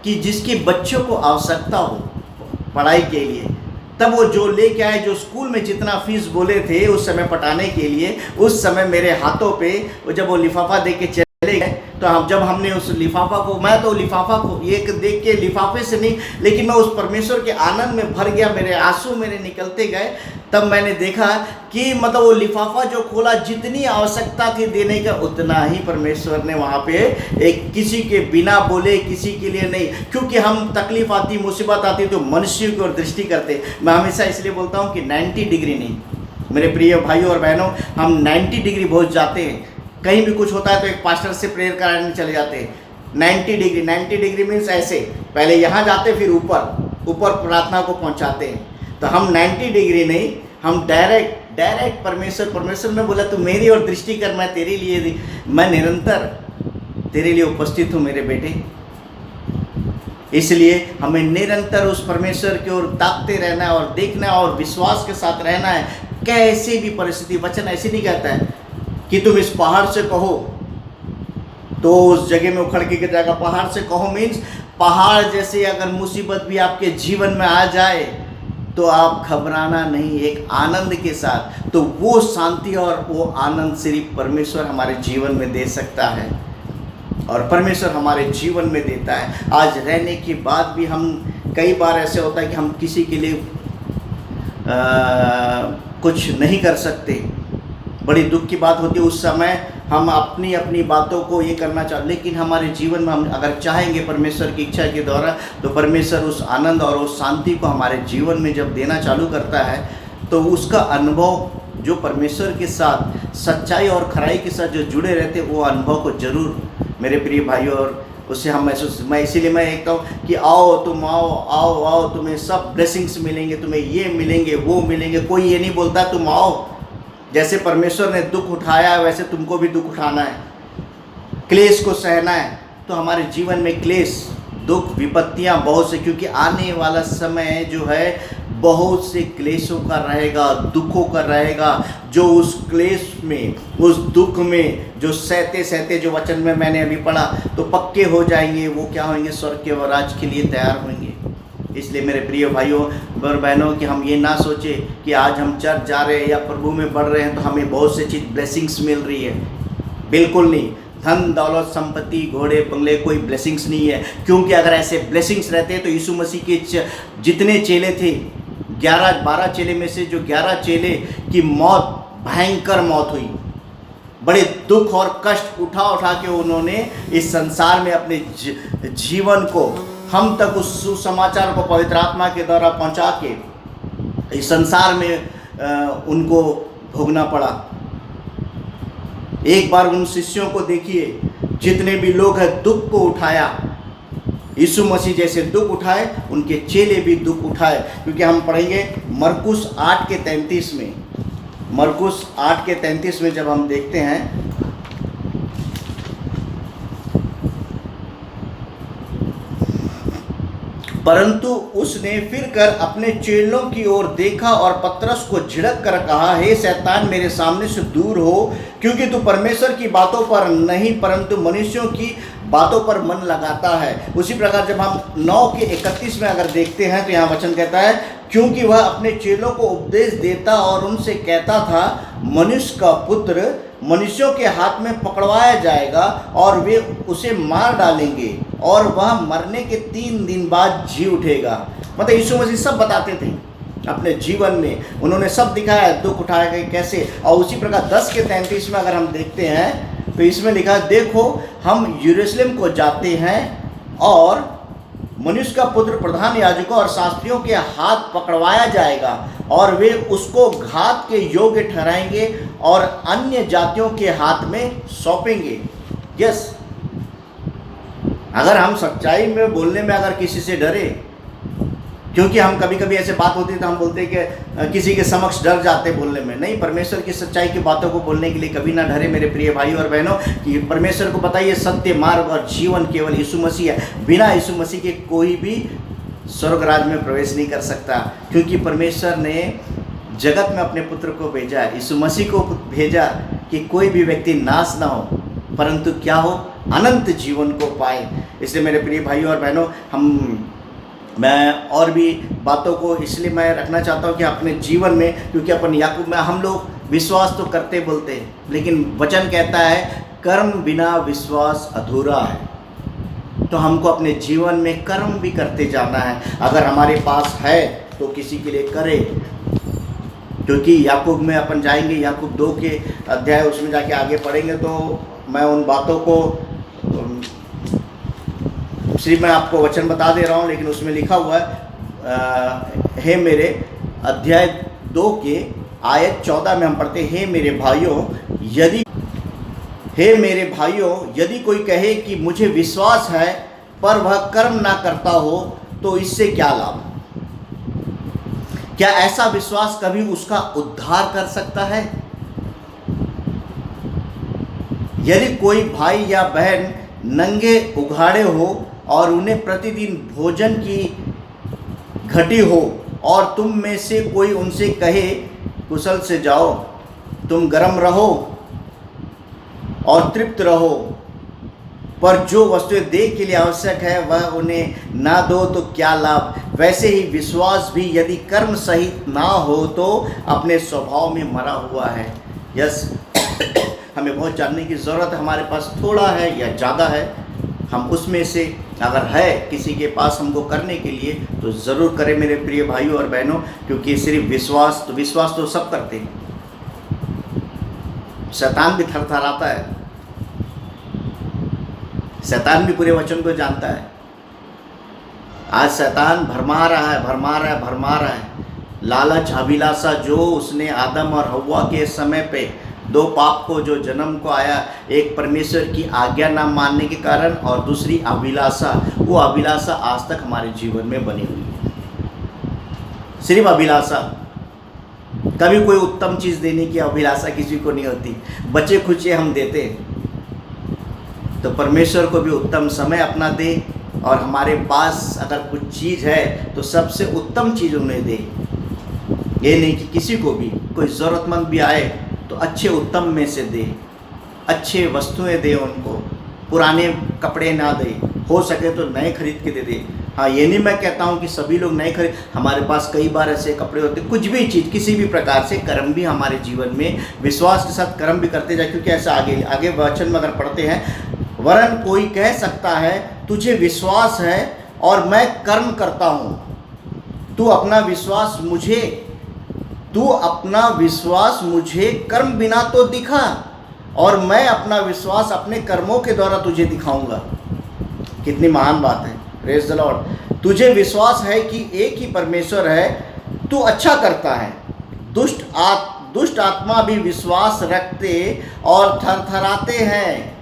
[SPEAKER 1] कि जिसके बच्चों को आवश्यकता हो पढ़ाई के लिए। तब वो जो लेके आए, जो स्कूल में जितना फीस बोले थे उस समय पटाने के लिए, उस समय मेरे हाथों पे वो जब वो लिफाफा दे के चले गए, तो जब हमने उस लिफाफा को, मैं तो लिफाफा को ये देख के, लिफाफे से नहीं, लेकिन मैं उस परमेश्वर के आनंद में भर गया, मेरे आंसू मेरे निकलते गए। तब मैंने देखा कि मतलब वो लिफाफा जो खोला, जितनी आवश्यकता थी देने का, उतना ही परमेश्वर ने वहाँ पे एक किसी के बिना बोले, किसी के लिए नहीं। क्योंकि हम तकलीफ आती, मुसीबत आती तो मनुष्य की ओर दृष्टि करते। मैं हमेशा इसलिए बोलता हूँ कि 90 डिग्री नहीं, मेरे प्रिय भाइयों और बहनों, हम 90 डिग्री पहुँच जाते हैं। कहीं भी कुछ होता है तो एक पास्टर से प्रेयर कराने चले जाते हैं। 90 डिग्री मीन्स ऐसे, पहले यहाँ जाते फिर ऊपर प्रार्थना को पहुँचाते हैं। तो हम 90 डिग्री नहीं, हम डायरेक्ट परमेश्वर ने बोला तू मेरी ओर दृष्टि कर, मैं तेरे लिए, मैं निरंतर तेरे लिए उपस्थित हूँ मेरे बेटे। इसलिए हमें निरंतर उस परमेश्वर की ओर ताकते रहना है और देखना है और विश्वास के साथ रहना है। कैसे भी परिस्थिति, वचन ऐसे नहीं कहता है कि तुम इस पहाड़ से कहो तो उस जगह में उखड़ के गिर जाएगा। पहाड़ से कहो मीन्स पहाड़ जैसे अगर मुसीबत भी आपके जीवन में आ जाए तो आप घबराना नहीं, एक आनंद के साथ। तो वो शांति और वो आनंद सिर्फ परमेश्वर हमारे जीवन में दे सकता है और परमेश्वर हमारे जीवन में देता है। आज रहने के बाद भी हम, कई बार ऐसे होता है कि हम किसी के लिए कुछ नहीं कर सकते, बड़ी दुख की बात होती है। उस समय हम अपनी अपनी बातों को ये करना चाहते, लेकिन हमारे जीवन में हम अगर चाहेंगे परमेश्वर की इच्छा के द्वारा, तो परमेश्वर उस आनंद और उस शांति को हमारे जीवन में जब देना चालू करता है, तो उसका अनुभव जो परमेश्वर के साथ सच्चाई और खराई के साथ जो जुड़े रहते, वो अनुभव को जरूर मेरे प्रिय भाइयों और उससे हम महसूस, मैं इसीलिए मैं कहता हूँ कि आओ तुम आओ आओ आओ, तुम्हें सब ब्लेसिंग्स मिलेंगे, तुम्हें ये मिलेंगे वो मिलेंगे। कोई ये नहीं बोलता तुम आओ, जैसे परमेश्वर ने दुख उठाया वैसे तुमको भी दुख उठाना है, क्लेश को सहना है। तो हमारे जीवन में क्लेश, दुख, विपत्तियाँ बहुत से, क्योंकि आने वाला समय जो है बहुत से क्लेशों का रहेगा, दुखों का रहेगा। जो उस क्लेश में, उस दुख में जो सहते सहते, जो वचन में मैंने अभी पढ़ा, तो पक्के हो जाएंगे, वो क्या होंगे, स्वर्ग के राज के लिए तैयार होंगे। इसलिए मेरे प्रिय भाइयों और बहनों कि हम ये ना सोचें कि आज हम चर्च जा रहे हैं या प्रभु में बढ़ रहे हैं तो हमें बहुत से चीज़ ब्लेसिंग्स मिल रही है। बिल्कुल नहीं। धन दौलत संपत्ति घोड़े बंगले कोई ब्लेसिंग्स नहीं है, क्योंकि अगर ऐसे ब्लेसिंग्स रहते तो यीशु मसीह के जितने चेले थे, 12 चेले में से जो 11 चेले की मौत, भयंकर मौत हुई, बड़े दुख और कष्ट उठा उठा के उन्होंने इस संसार में अपने जीवन को, हम तक उस सुसमाचार को पवित्र आत्मा के द्वारा पहुंचा के इस संसार में उनको भोगना पड़ा। एक बार उन शिष्यों को देखिए, जितने भी लोग हैं दुख को उठाया, यीशु मसीह जैसे दुख उठाए उनके चेले भी दुख उठाए। क्योंकि हम पढ़ेंगे मरकुस 8:33 में, मरकुस 8:33 में जब हम देखते हैं, परंतु उसने फिर कर अपने चेलों की ओर देखा और पतरस को झिड़क कर कहा, हे शैतान मेरे सामने से दूर हो, क्योंकि तू परमेश्वर की बातों पर नहीं परंतु मनुष्यों की बातों पर मन लगाता है। उसी प्रकार जब हम 9:31 में अगर देखते हैं तो यहाँ वचन कहता है, क्योंकि वह अपने चेलों को उपदेश देता और उनसे कहता था, मनुष्य का पुत्र मनुष्यों के हाथ में पकड़वाया जाएगा और वे उसे मार डालेंगे और वह मरने के 3 दिन बाद जी उठेगा। मतलब यीशु मसीह सब बताते थे अपने जीवन में, उन्होंने सब दिखाया, दुख उठाए गए कैसे। और उसी प्रकार 10:33 में अगर हम देखते हैं तो इसमें लिखा है, देखो हम यरूशलेम को जाते हैं और मनुष्य का पुत्र प्रधान याजकों और शास्त्रियों के हाथ पकड़वाया जाएगा और वे उसको घात के योग्य ठहराएंगे और अन्य जातियों के हाथ में सौंपेंगे। यस, अगर हम सच्चाई में बोलने में अगर किसी से डरे, क्योंकि हम कभी कभी ऐसे बात होती है तो हम बोलते हैं कि किसी के समक्ष डर जाते बोलने में, नहीं, परमेश्वर की सच्चाई की बातों को बोलने के लिए कभी ना डरे मेरे प्रिय भाइयों और बहनों। कि परमेश्वर को बताइए सत्य मार्ग और जीवन केवल यीशु मसीह है। बिना यीशु मसीह के कोई भी स्वर्ग राज में प्रवेश नहीं कर सकता, क्योंकि परमेश्वर ने जगत में अपने पुत्र को भेजा, यीशु मसीह को भेजा कि कोई भी व्यक्ति नाश ना हो परंतु क्या हो, अनंत जीवन को पाए। इसलिए मेरे प्रिय भाइयों और बहनों, मैं और भी बातों को इसलिए मैं रखना चाहता हूँ कि अपने जीवन में, क्योंकि अपन याकूब में हम लोग विश्वास तो करते बोलते हैं, लेकिन वचन कहता है कर्म बिना विश्वास अधूरा है। तो हमको अपने जीवन में कर्म भी करते जाना है। अगर हमारे पास है तो किसी के लिए करे, क्योंकि याकूब में अपन जाएंगे, याकूब 2 के अध्याय उसमें जाके आगे पढ़ेंगे तो मैं उन बातों को सिर्फ मैं आपको वचन बता दे रहा हूँ, लेकिन उसमें लिखा हुआ है मेरे अध्याय 2 के आयत 14 में हम पढ़ते हैं, हे मेरे भाइयों यदि कोई कहे कि मुझे विश्वास है पर वह कर्म ना करता हो तो इससे क्या लाभ? क्या ऐसा विश्वास कभी उसका उद्धार कर सकता है? यदि कोई भाई या बहन नंगे उघाड़े हो और उन्हें प्रतिदिन भोजन की घटी हो और तुम में से कोई उनसे कहे कुशल से जाओ, तुम गर्म रहो और तृप्त रहो, पर जो वस्तुएं देह के लिए आवश्यक है वह उन्हें ना दो तो क्या लाभ? वैसे ही विश्वास भी यदि कर्म सहित ना हो तो अपने स्वभाव में मरा हुआ है। यस, हमें बहुत जानने की ज़रूरत है, हमारे पास थोड़ा है या ज़्यादा है, हम उसमें से अगर है किसी के पास हमको करने के लिए तो ज़रूर करें मेरे प्रिय भाइयों और बहनों, क्योंकि सिर्फ विश्वास तो सब करते हैं, शैतान भी थरथराता है, शैतान भी पूरे वचन को जानता है। आज शैतान भरमा रहा है। लालच, अभिलाषा जो उसने आदम और हव्वा के समय पे दो पाप को जो जन्म को आया, एक परमेश्वर की आज्ञा ना मानने के कारण और दूसरी अभिलाषा, वो अभिलाषा आज तक हमारे जीवन में बनी हुई है। सिर्फ अभिलाषा, कभी कोई उत्तम चीज़ देने की अभिलाषा किसी को नहीं होती। बच्चे खुचे हम देते, तो परमेश्वर को भी उत्तम समय अपना दे, और हमारे पास अगर कुछ चीज़ है तो सबसे उत्तम चीज़ उन्हें दे। ये नहीं कि किसी को भी, कोई ज़रूरतमंद भी आए तो अच्छे उत्तम में से दे, अच्छे वस्तुएं दे उनको, पुराने कपड़े ना दे, हो सके तो नए खरीद के दे दे। हाँ, ये नहीं मैं कहता हूँ कि सभी लोग नए खरीद, हमारे पास कई बार ऐसे कपड़े होते, कुछ भी चीज़ किसी भी प्रकार से कर्म भी हमारे जीवन में विश्वास के साथ कर्म भी करते जाए, क्योंकि ऐसा आगे वचन में अगर पढ़ते हैं, वरन कोई कह सकता है तुझे विश्वास है और मैं कर्म करता हूँ, तू अपना विश्वास मुझे कर्म बिना तो दिखा, और मैं अपना विश्वास अपने कर्मों के द्वारा तुझे दिखाऊंगा। कितनी महान बात है, प्रेज द लॉर्ड। तुझे विश्वास है कि एक ही परमेश्वर है, तू अच्छा करता है। दुष्ट आत्मा भी विश्वास रखते और थरथराते हैं,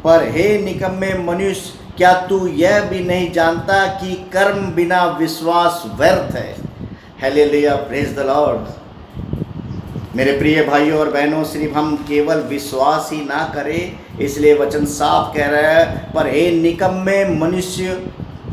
[SPEAKER 1] पर हे निकम्मे मनुष्य, क्या तू यह भी नहीं जानता कि कर्म बिना विश्वास व्यर्थ है। Hallelujah, praise the Lord. मेरे प्रिय भाइयों और बहनों, सिर्फ हम केवल विश्वास ही ना करें, इसलिए वचन साफ कह रहा है, पर हे निकम्मे मनुष्य,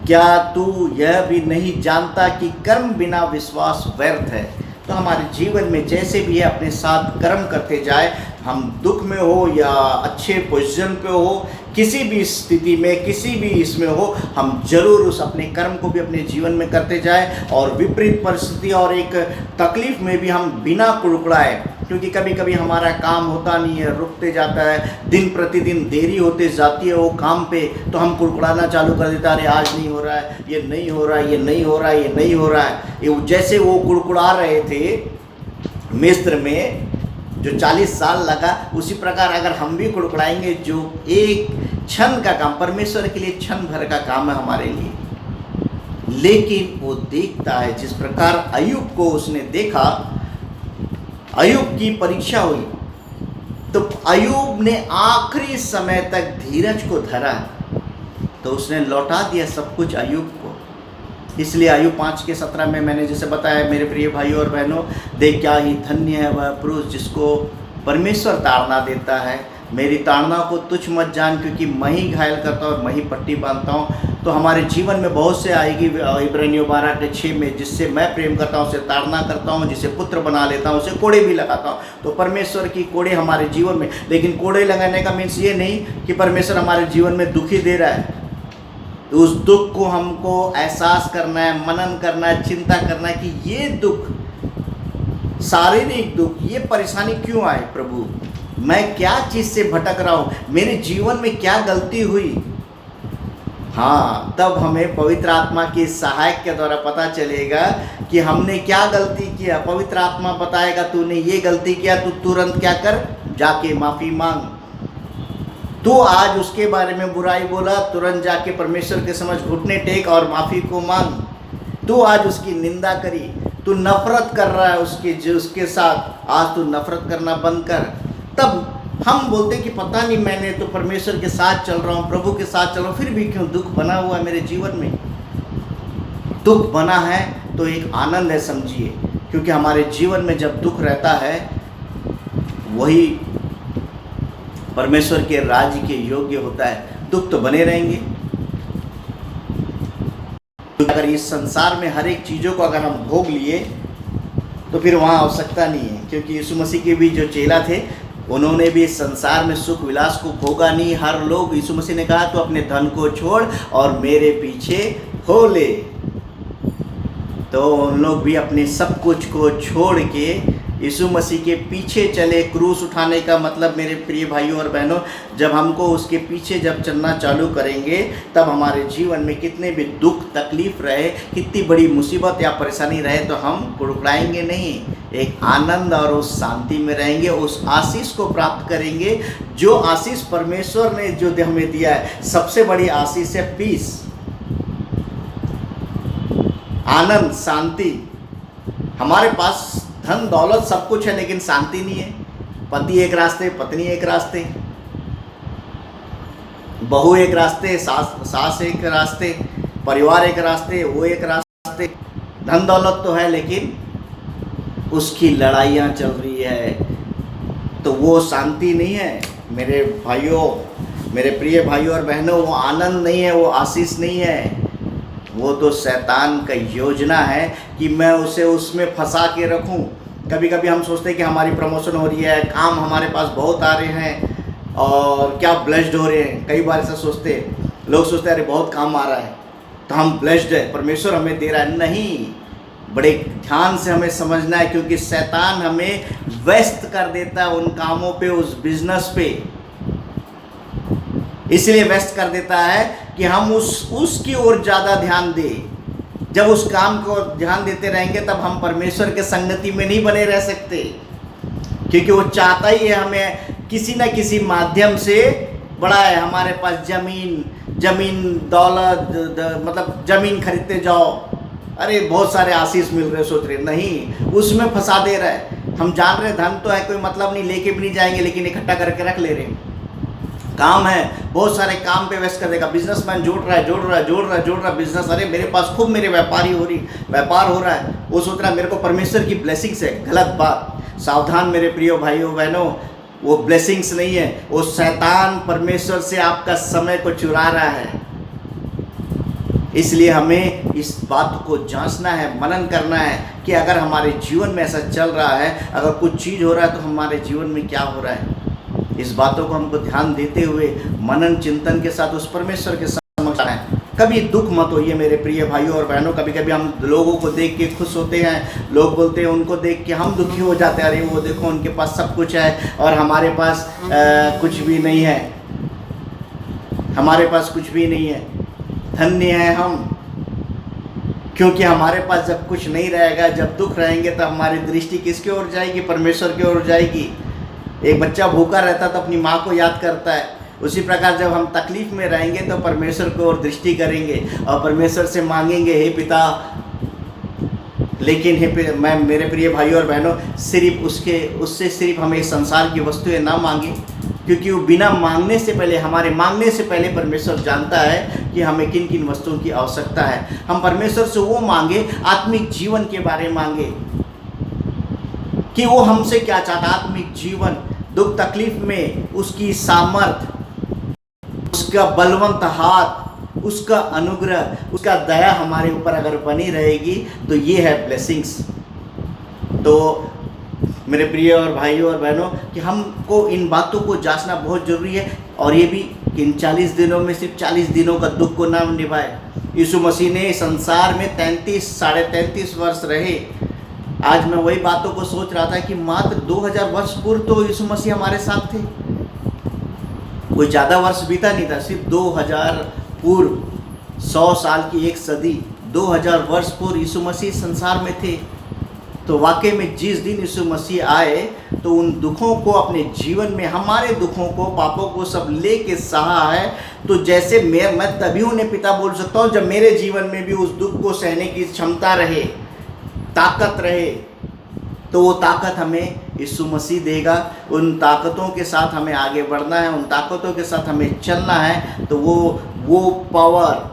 [SPEAKER 1] क्या तू यह भी नहीं जानता कि कर्म बिना विश्वास व्यर्थ है। तो हमारे जीवन में जैसे भी है अपने साथ कर्म करते जाए, हम दुख में हो या अच्छे पोजीशन पे हो, किसी भी स्थिति में, किसी भी इसमें हो, हम जरूर उस अपने कर्म को भी अपने जीवन में करते जाए, और विपरीत परिस्थिति और एक तकलीफ में भी हम बिना कुड़कुड़ाए, क्योंकि कभी कभी हमारा काम होता नहीं है, रुकते जाता है, दिन प्रतिदिन देरी होते जाती है वो काम पे, तो हम कुड़कुड़ाना चालू कर देता है, अरे आज नहीं हो रहा है, ये नहीं हो रहा है, ये नहीं हो रहा है, ये नहीं हो रहा है। ये जैसे वो कुड़कुड़ा रहे थे मिस्र में, जो 40 साल लगा, उसी प्रकार अगर हम भी कुड़कुड़ाएंगे, जो एक क्षण का काम, परमेश्वर के लिए क्षण भर का काम है हमारे लिए, लेकिन वो देखता है। जिस प्रकार अय्यूब को उसने देखा, अय्यूब की परीक्षा हुई, तो अय्यूब ने आखिरी समय तक धीरज को धरा, तो उसने लौटा दिया सब कुछ अय्यूब को। इसलिए अय्यूब 5:17 में मैंने जैसे बताया, मेरे प्रिय भाइयों और बहनों, देख क्या ही धन्य है वह पुरुष जिसको परमेश्वर ताड़ना देता है। मेरी ताड़ना को तुच्छ मत जान, क्योंकि मैं ही घायल करता हूँ और मैं ही पट्टी बांधता हूँ। तो हमारे जीवन में बहुत से आएगी, इब्रानियों 12:6 में, जिससे मैं प्रेम करता हूँ उसे ताड़ना करता हूँ, जिसे पुत्र बना लेता हूँ उसे कोड़े भी लगाता हूँ। तो परमेश्वर की कोड़े हमारे जीवन में, लेकिन कोड़े लगाने का मीन्स ये नहीं कि परमेश्वर हमारे जीवन में दुखी दे रहा है। उस दुख को हमको एहसास करना है, मनन करना है, चिंता करना है कि ये दुख, शारीरिक दुख, ये परेशानी क्यों आए प्रभु, मैं क्या चीज़ से भटक रहा हूँ, मेरे जीवन में क्या गलती हुई। हाँ, तब हमें पवित्र आत्मा के सहायक के द्वारा पता चलेगा कि हमने क्या गलती किया। पवित्र आत्मा बताएगा तूने ये गलती किया, तू तुरंत क्या कर, जाके माफ़ी मांग। तू आज उसके बारे में बुराई बोला, तुरंत जाके परमेश्वर के समझ घुटने टेक और माफ़ी को मांग। तू आज उसकी निंदा करी, तू नफरत कर रहा है उसके साथ, आज तू नफरत करना बंद कर। तब हम बोलते कि पता नहीं, मैंने तो परमेश्वर के साथ चल रहा हूँ, प्रभु के साथ चल रहा हूँ, फिर भी क्यों दुख बना हुआ है मेरे जीवन में। दुख बना है तो एक आनंद है समझिए, क्योंकि हमारे जीवन में जब दुख रहता है, वही परमेश्वर के राज्य के योग्य होता है। दुख तो बने रहेंगे। अगर इस संसार में हर एक चीज़ों को अगर हम भोग लिए तो फिर वहाँ आवश्यकता नहीं है, क्योंकि यीशु मसीह के भी जो चेला थे, उन्होंने भी इस संसार में सुख विलास को भोगा नहीं। हर लोग, यीशु मसीह ने कहा तो अपने धन को छोड़ और मेरे पीछे हो ले। तो उन लोग भी अपने सब कुछ को छोड़ के यीशु मसीह के पीछे चले। क्रूस उठाने का मतलब मेरे प्रिय भाइयों और बहनों, जब हमको उसके पीछे जब चलना चालू करेंगे, तब हमारे जीवन में कितने भी दुख तकलीफ रहे, कितनी बड़ी मुसीबत या परेशानी रहे, तो हम कुड़कुड़ाएंगे नहीं, एक आनंद और उस शांति में रहेंगे, उस आशीष को प्राप्त करेंगे। जो आशीष परमेश्वर ने जो हमें दिया है, सबसे बड़ी आशीष है पीस, आनंद, शांति। हमारे पास धन दौलत सब कुछ है, लेकिन शांति नहीं है। पति एक रास्ते, पत्नी एक रास्ते, बहू एक रास्ते, सास एक रास्ते, परिवार एक रास्ते, वो एक रास्ते। धन दौलत तो है, लेकिन उसकी लड़ाइयाँ चल रही है, तो वो शांति नहीं है मेरे भाइयों, मेरे प्रिय भाइयों और बहनों। वो आनंद नहीं है, वो आशीष नहीं है, वो तो शैतान का योजना है कि मैं उसे उसमें फंसा के रखूं। कभी कभी हम सोचते हैं कि हमारी प्रमोशन हो रही है, काम हमारे पास बहुत आ रहे हैं और क्या ब्लेस्ड हो रहे हैं। कई बार ऐसा सोचते हैं, लोग सोचते हैं अरे बहुत काम आ रहा है तो हम ब्लेस्ड है, परमेश्वर हमें दे रहा है। नहीं, बड़े ध्यान से हमें समझना है, क्योंकि शैतान हमें व्यस्त कर देता है उन कामों पे, उस बिजनेस पे। इसलिए व्यस्त कर देता है कि हम उसकी ओर ज़्यादा ध्यान दें। जब उस काम को ध्यान देते रहेंगे, तब हम परमेश्वर के संगति में नहीं बने रह सकते, क्योंकि वो चाहता ही है हमें किसी न किसी माध्यम से बढ़ाए। हमारे पास जमीन दौलत, मतलब जमीन खरीदते जाओ, अरे बहुत सारे आशीष मिल रहे, सोच रहे, नहीं, उसमें फंसा दे रहा है। हम जान रहे धन तो है, कोई मतलब नहीं, लेके भी नहीं जाएंगे, लेकिन इकट्ठा करके रख ले रहे हैं। काम है, बहुत सारे काम पे वेस्ट कर देगा। बिजनेसमैन जोड़ रहा है बिजनेस, अरे मेरे पास खूब मेरे व्यापार हो रहा है, वो सोच रहा है मेरे को परमेश्वर की ब्लेसिंग्स है। गलत बात, सावधान मेरे प्रिय भाइयों बहनों, वो ब्लेसिंग्स नहीं है, वो शैतान परमेश्वर से आपका समय को चुरा रहा है। इसलिए हमें इस बात को जांचना है, मनन करना है कि अगर हमारे जीवन में ऐसा चल रहा है, अगर कुछ चीज़ हो रहा है, तो हमारे जीवन में क्या हो रहा है। इस बातों को हमको ध्यान देते हुए मनन चिंतन के साथ उस परमेश्वर के समक्ष आना है। कभी दुख मत होइए मेरे प्रिय भाइयों और बहनों। कभी कभी हम लोगों को देख के खुश होते हैं, लोग बोलते हैं, उनको देख के हम दुखी हो जाते हैं, अरे वो देखो उनके पास सब कुछ है और हमारे पास कुछ भी नहीं है, हमारे पास कुछ भी नहीं है। धन्य है हम, क्योंकि हमारे पास जब कुछ नहीं रहेगा, जब दुख रहेंगे, तब हमारी दृष्टि किसकी ओर जाएगी? परमेश्वर की ओर जाएगी। एक बच्चा भूखा रहता तो अपनी माँ को याद करता है, उसी प्रकार जब हम तकलीफ में रहेंगे तो परमेश्वर की ओर दृष्टि करेंगे और परमेश्वर से मांगेंगे, हे पिता। लेकिन मैं मेरे प्रिय भाइयों और बहनों, सिर्फ उससे सिर्फ हमें संसार की वस्तुएं ना मांगे, क्योंकि वो बिना मांगने से पहले, हमारे मांगने से पहले परमेश्वर जानता है कि हमें किन किन वस्तुओं की आवश्यकता है। हम परमेश्वर से वो मांगे, आत्मिक जीवन के बारे में मांगे कि वो हमसे क्या चाहता। आत्मिक जीवन, दुख तकलीफ में उसकी सामर्थ, उसका बलवंत हाथ, उसका अनुग्रह, उसका दया हमारे ऊपर अगर बनी रहेगी, तो ये है ब्लेसिंग्स। तो मेरे प्रिय और भाइयों और बहनों, कि हमको इन बातों को जांचना बहुत ज़रूरी है, और ये भी कि इन 40 दिनों में सिर्फ 40 दिनों का दुख को ना निभाए। यीशु मसीह ने संसार में साढ़े 33 वर्ष रहे। आज मैं वही बातों को सोच रहा था कि मात्र 2000 वर्ष पूर्व तो यीशु मसीह हमारे साथ थे, कोई ज़्यादा वर्ष बीता नहीं था, सिर्फ 2000 पूर्व, 100 साल की एक सदी, 2000 वर्ष पूर्व यीशु मसीह संसार में थे। तो वाकई में जिस दिन यीशु मसीह आए, तो उन दुखों को अपने जीवन में, हमारे दुखों को, पापों को सब ले के सहा है। तो जैसे मैं तभी उन्हें पिता बोल सकता हूँ जब मेरे जीवन में भी उस दुख को सहने की क्षमता रहे, ताकत रहे। तो वो ताकत हमें यीशु मसीह देगा। उन ताकतों के साथ हमें आगे बढ़ना है, उन ताकतों के साथ हमें चलना है। तो वो पावर,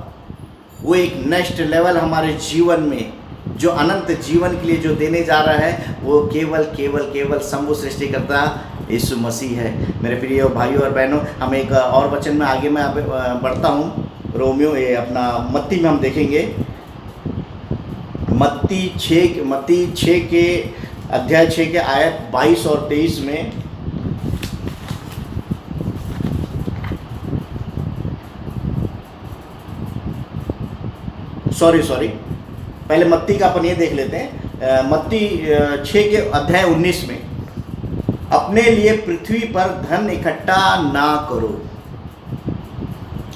[SPEAKER 1] वो एक नेक्स्ट लेवल हमारे जीवन में, जो अनंत जीवन के लिए जो देने जा रहा है, वो केवल केवल केवल शंभु सृष्टिकर्ता यीशु मसीह है। मेरे प्रिय भाइयों और बहनों, हम एक और वचन में आगे मैं बढ़ता हूँ। रोमियो, ये अपना मत्ती में हम देखेंगे, मत्ती 6 के अध्याय 6 के आयत 22 और 23 में, सॉरी पहले मत्ती का अपन ये देख लेते हैं। मत्ती 6 के अध्याय 19 में, अपने लिए पृथ्वी पर धन इकट्ठा ना करो,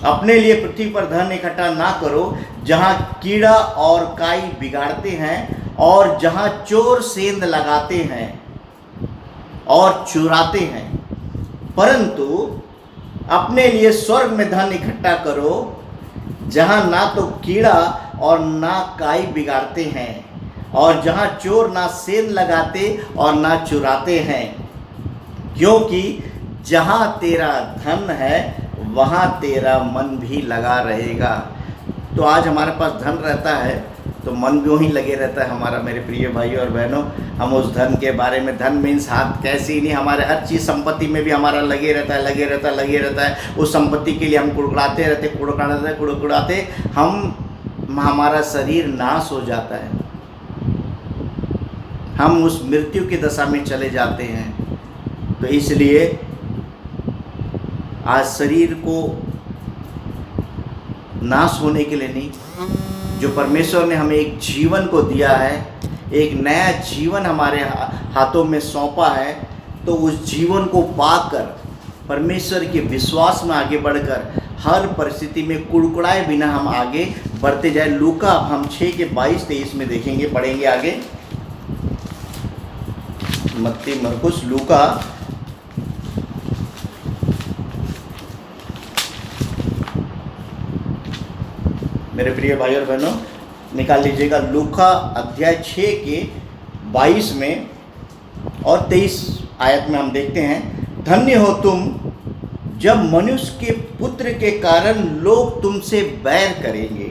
[SPEAKER 1] अपने लिए पृथ्वी पर धन इकट्ठा ना करो, जहाँ कीड़ा और काई बिगाड़ते हैं और जहाँ चोर सेंध लगाते हैं और चुराते हैं, परंतु अपने लिए स्वर्ग में धन इकट्ठा करो, जहाँ ना तो कीड़ा और ना काई बिगाड़ते हैं और जहाँ चोर ना सेंध लगाते और ना चुराते हैं, क्योंकि जहाँ तेरा धन है वहाँ तेरा मन भी लगा रहेगा। तो आज हमारे पास धन रहता है तो मन भी वहीं लगे रहता है हमारा। मेरे प्रिय भाइयों और बहनों, हम उस धन के बारे में, धन मीन्स हाथ कैसे ही नहीं, हमारे हर चीज़ संपत्ति में भी हमारा लगे रहता है, लगे रहता है, लगे रहता है। उस संपत्ति के लिए हम कुड़कुड़ाते रहते, कुड़कुड़ाते हमारा शरीर नाश हो जाता है, हम उस मृत्यु की दशा में चले जाते हैं। तो इसलिए आज शरीर को नाश होने के लिए नहीं, जो परमेश्वर ने हमें एक जीवन को दिया है, एक नया जीवन हमारे हाथों में सौंपा है, तो उस जीवन को पाकर परमेश्वर के विश्वास में आगे बढ़कर हर परिस्थिति में कुड़कुड़ाए बिना हम आगे बढ़ते जाए। लूका हम 6 के 22-23 में देखेंगे, पढ़ेंगे आगे। मत्ती, मरकुस, लूका मेरे प्रिय भाई और बहनों निकाल लीजिएगा, लूका अध्याय 6 के 22 में और 23 आयत में हम देखते हैं, धन्य हो तुम जब मनुष्य के पुत्र के कारण लोग तुमसे बैर करेंगे।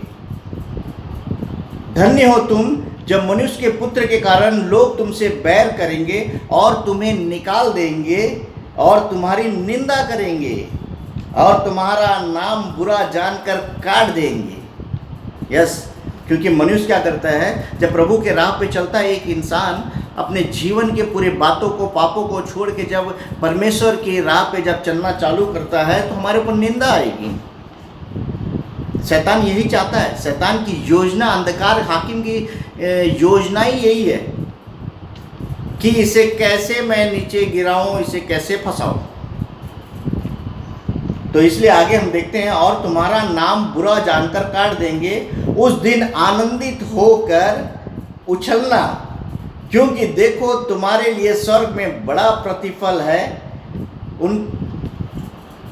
[SPEAKER 1] धन्य हो तुम जब मनुष्य के पुत्र के कारण लोग तुमसे बैर करेंगे और तुम्हें निकाल देंगे और तुम्हारी निंदा करेंगे और तुम्हारा नाम बुरा जानकर काट देंगे। यस, क्योंकि मनुष्य क्या करता है, जब प्रभु के राह पे चलता है एक इंसान, अपने जीवन के पूरे बातों को, पापों को छोड़ के जब परमेश्वर की राह पे जब चलना चालू करता है तो हमारे ऊपर निंदा आएगी। शैतान यही चाहता है, शैतान की योजना, अंधकार हाकिम की योजना ही यही है कि इसे कैसे मैं नीचे गिराऊं, इसे कैसे फंसाऊं। तो इसलिए आगे हम देखते हैं, और तुम्हारा नाम बुरा जानकर काट देंगे, उस दिन आनंदित होकर उछलना, क्योंकि देखो तुम्हारे लिए स्वर्ग में बड़ा प्रतिफल है।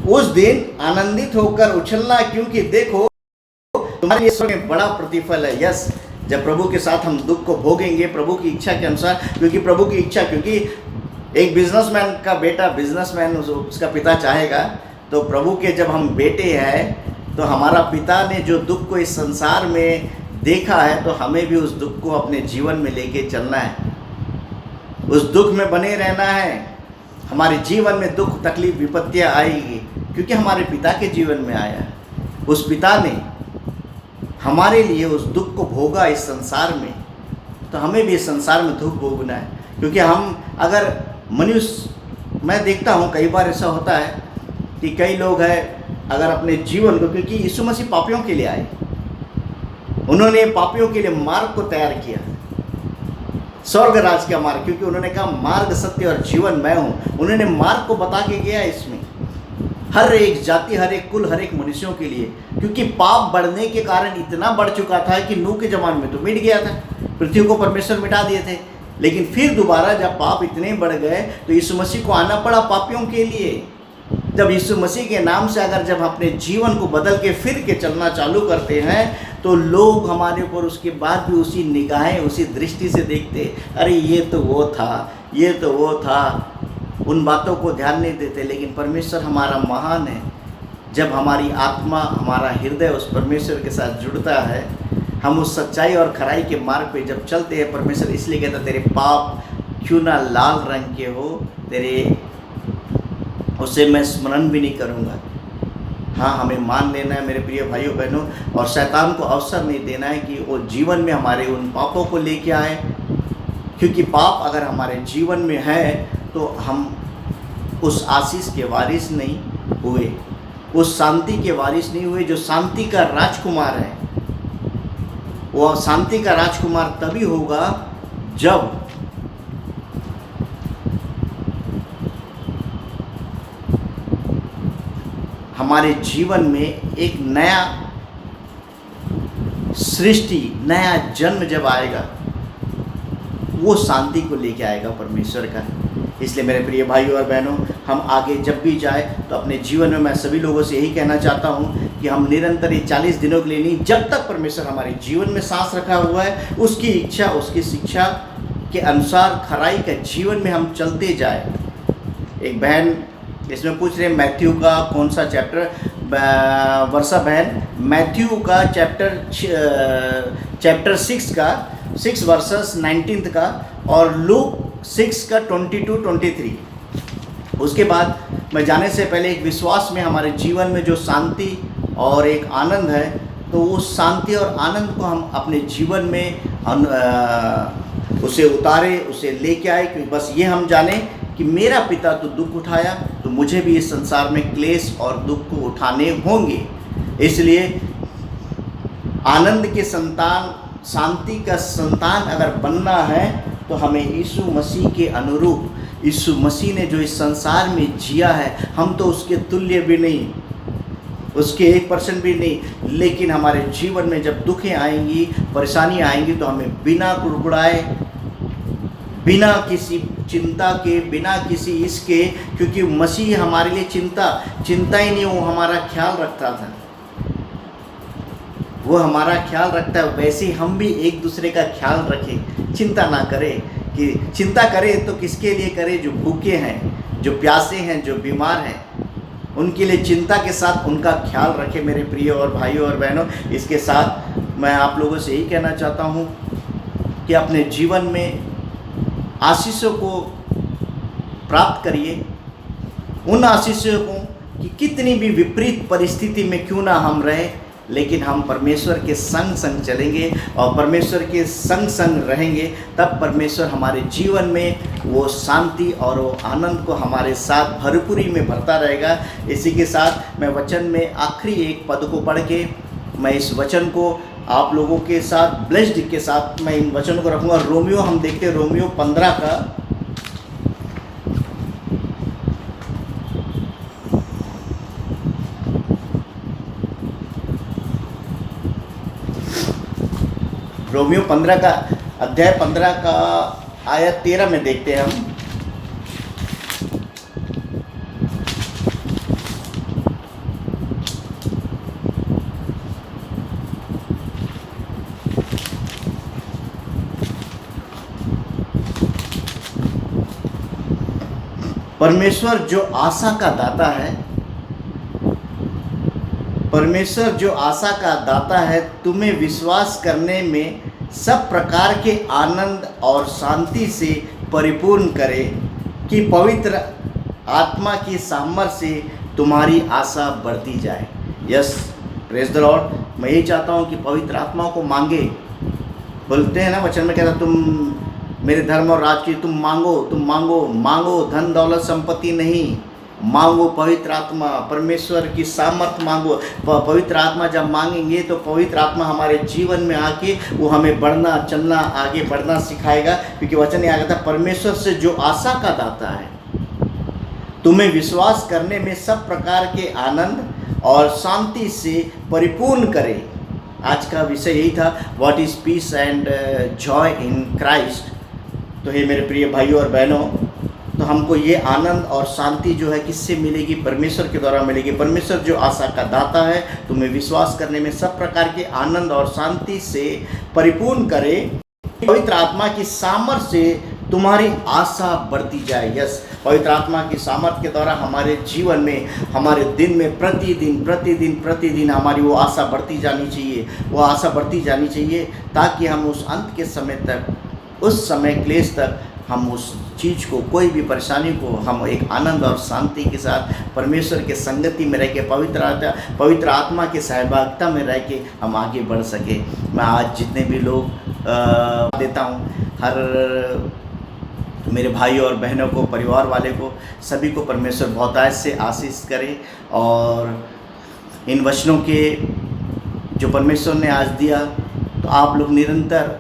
[SPEAKER 1] उस दिन आनंदित होकर उछलना, क्योंकि देखो तुम्हारे लिए स्वर्ग में बड़ा प्रतिफल है। यस, जब प्रभु के साथ हम दुख को भोगेंगे प्रभु की इच्छा के अनुसार, क्योंकि प्रभु की इच्छा, क्योंकि एक बिजनेसमैन का बेटा, बिजनेसमैन उसका पिता चाहेगा, तो प्रभु के जब हम बेटे हैं तो हमारा पिता ने जो दुख को इस संसार में देखा है, तो हमें भी उस दुख को अपने जीवन में लेके चलना है, उस दुख में बने रहना है। हमारे जीवन में दुख, तकलीफ, विपत्तियाँ आएगी क्योंकि हमारे पिता के जीवन में आया। उस पिता ने हमारे लिए उस दुख को भोगा इस संसार में, तो हमें भी इस संसार में दुख भोगना है। क्योंकि हम अगर मनुष्य, मैं देखता हूँ कई बार ऐसा होता है कि कई लोग हैं अगर अपने जीवन को, क्योंकि यीशु मसीह पापियों के लिए आए, उन्होंने पापियों के लिए मार्ग को तैयार किया, स्वर्ग राज का मार्ग, क्योंकि उन्होंने कहा मार्ग, सत्य और जीवन मैं हूँ। उन्होंने मार्ग को बता के गया इसमें हर एक जाति, हर एक कुल, हर एक मनुष्यों के लिए, क्योंकि पाप बढ़ने के कारण इतना बढ़ चुका था कि नूह के ज़माने में तो मिट गया था, पृथ्वी को परमेश्वर मिटा दिए थे, लेकिन फिर दोबारा जब पाप इतने बढ़ गए तो यीशु मसीह को आना पड़ा पापियों के लिए। जब यीशु मसीह के नाम से अगर जब अपने जीवन को बदल के फिर के चलना चालू करते हैं तो लोग हमारे ऊपर उसके बाद भी उसी निगाहें, उसी दृष्टि से देखते, अरे ये तो वो था, ये तो वो था, उन बातों को ध्यान नहीं देते। लेकिन परमेश्वर हमारा महान है। जब हमारी आत्मा, हमारा हृदय उस परमेश्वर के साथ जुड़ता है, हम उस सच्चाई और खराई के मार्ग पे जब चलते हैं, परमेश्वर इसलिए कहता, तेरे पाप क्यों ना लाल रंग के हो, तेरे उसे मैं स्मरण भी नहीं करूँगा। हाँ, हमें मान लेना है मेरे प्रिय भाइयों बहनों, और शैतान को अवसर नहीं देना है कि वो जीवन में हमारे उन पापों को लेके आए, क्योंकि पाप अगर हमारे जीवन में है तो हम उस आशीष के वारिस नहीं हुए, उस शांति के वारिस नहीं हुए जो शांति का राजकुमार है। वो शांति का राजकुमार तभी होगा जब हमारे जीवन में एक नया सृष्टि, नया जन्म जब आएगा, वो शांति को लेके आएगा परमेश्वर का। इसलिए मेरे प्रिय भाइयों और बहनों, हम आगे जब भी जाए तो अपने जीवन में मैं सभी लोगों से यही कहना चाहता हूँ कि हम निरंतर ये 40 दिनों के लिए नहीं, जब तक परमेश्वर हमारे जीवन में सांस रखा हुआ है, उसकी इच्छा, उसकी शिक्षा के अनुसार खराई का जीवन में हम चलते जाए। एक बहन इसमें पूछ रहे हैं मैथ्यू का कौन सा चैप्टर, वर्षा बहन, मैथ्यू का चैप्टर 6 वर्सेस 19 का, और लूक 6 का 22-23। उसके बाद मैं जाने से पहले एक विश्वास में हमारे जीवन में जो शांति और एक आनंद है, तो उस शांति और आनंद को हम अपने जीवन में उसे उतारे, उसे लेके आए। क्योंकि बस ये हम जाने कि मेरा पिता तो दुख उठाया, तो मुझे भी इस संसार में क्लेश और दुख को उठाने होंगे। इसलिए आनंद के संतान, शांति का संतान अगर बनना है तो हमें यीशु मसीह के अनुरूप, यीशु मसीह ने जो इस संसार में जिया है, हम तो उसके तुल्य भी नहीं, उसके 1% भी नहीं, लेकिन हमारे जीवन में जब दुखें आएंगी, परेशानी आएंगी, तो हमें बिना कुड़कुड़ाए, बिना किसी चिंता के, बिना किसी इसके, क्योंकि मसीह हमारे लिए चिंता ही नहीं, वो हमारा ख्याल रखता था, वो हमारा ख्याल रखता है। वैसे ही हम भी एक दूसरे का ख्याल रखें, चिंता ना करें। कि चिंता करें तो किसके लिए करें? जो भूखे हैं, जो प्यासे हैं, जो बीमार हैं, उनके लिए चिंता के साथ उनका ख्याल रखें मेरे प्रिय और भाइयों और बहनों। इसके साथ मैं आप लोगों से यही कहना चाहता हूँ कि अपने जीवन में आशीषों को प्राप्त करिए, उन आशीषों को कि कितनी भी विपरीत परिस्थिति में क्यों ना हम रहें, लेकिन हम परमेश्वर के संग संग चलेंगे और परमेश्वर के संग संग रहेंगे, तब परमेश्वर हमारे जीवन में वो शांति और वो आनंद को हमारे साथ भरपूरी में भरता रहेगा। इसी के साथ मैं वचन में आखिरी एक पद को पढ़ के मैं इस वचन को आप लोगों के साथ ब्लेस्ड के साथ मैं इन वचनों को रखूँगा। रोमियो हम देखते हैं, रोमियो 15 का रोमियो 15 का अध्याय 15 का आयत 13 में देखते हैं हम। परमेश्वर जो आशा का दाता है, परमेश्वर जो आशा का दाता है, तुम्हें विश्वास करने में सब प्रकार के आनंद और शांति से परिपूर्ण करे कि पवित्र आत्मा की सामर्थ्य से तुम्हारी आशा बढ़ती जाए। Yes, praise the Lord. मैं यही चाहता हूँ कि पवित्र आत्मा को मांगे। बोलते हैं ना वचन में, कहता तुम मेरे धर्म और राज की तुम मांगो, धन दौलत संपत्ति नहीं, मांगो पवित्र आत्मा, परमेश्वर की सामर्थ मांगो। पवित्र आत्मा जब मांगेंगे तो पवित्र आत्मा हमारे जीवन में आके वो हमें बढ़ना, चलना, आगे बढ़ना सिखाएगा। क्योंकि वचन ये आ गया था, परमेश्वर से जो आशा का दाता है, तुम्हें विश्वास करने में सब प्रकार के आनंद और शांति से परिपूर्ण करे। आज का विषय यही था, what is peace and joy in Christ. तो ये मेरे प्रिय भाइयों और बहनों, तो हमको ये आनंद और शांति जो है किससे मिलेगी? परमेश्वर के द्वारा मिलेगी। परमेश्वर जो आशा का दाता है, तुम्हें विश्वास करने में सब प्रकार के आनंद और शांति से परिपूर्ण करे, पवित्र आत्मा की सामर्थ्य से तुम्हारी आशा बढ़ती जाए। यस, पवित्र आत्मा की सामर्थ्य के द्वारा हमारे जीवन में, हमारे दिन में प्रतिदिन हमारी वो आशा बढ़ती जानी चाहिए, वो आशा बढ़ती जानी चाहिए, ताकि हम उस अंत के समय तक, उस समय क्लेश तक, हम उस चीज़ को, कोई भी परेशानी को, हम एक आनंद और शांति के साथ परमेश्वर के संगति में रह के, पवित्र आत्मा के सहभागिता में रह के हम आगे बढ़ सके। मैं आज जितने भी लोग देता हूँ, हर मेरे भाइयों और बहनों को, परिवार वाले को, सभी को परमेश्वर बहुतायत से आशीष करे। और इन वचनों के जो परमेश्वर ने आज दिया, तो आप लोग निरंतर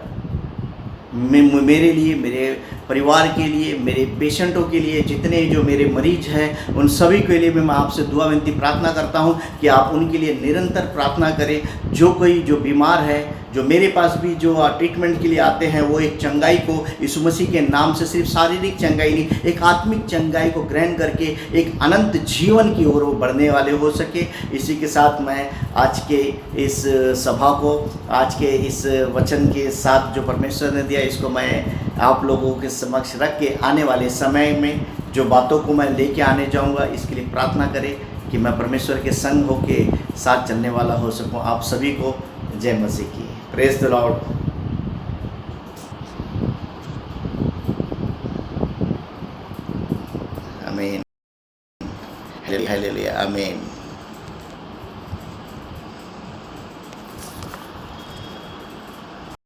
[SPEAKER 1] मेरे लिए, मेरे परिवार के लिए, मेरे पेशेंटों के लिए, जितने जो मेरे मरीज हैं उन सभी के लिए मैं आपसे दुआ विनती प्रार्थना करता हूं कि आप उनके लिए निरंतर प्रार्थना करें। जो कोई जो बीमार है, जो मेरे पास भी जो ट्रीटमेंट के लिए आते हैं, वो एक चंगाई को यीशु मसीह के नाम से, सिर्फ शारीरिक चंगाई नहीं, एक आत्मिक चंगाई को ग्रहण करके एक अनंत जीवन की ओर वो बढ़ने वाले हो सके। इसी के साथ मैं आज के इस सभा को, आज के इस वचन के साथ जो परमेश्वर ने दिया, इसको मैं आप लोगों के समक्ष रख के आने वाले समय में जो बातों को मैं लेके आने जाऊंगा, इसके लिए प्रार्थना करें कि मैं परमेश्वर के संग होके साथ चलने वाला हो सकूं। आप सभी को जय मसीह की। Praise the Lord. आमीन। हालेलुया। आमीन।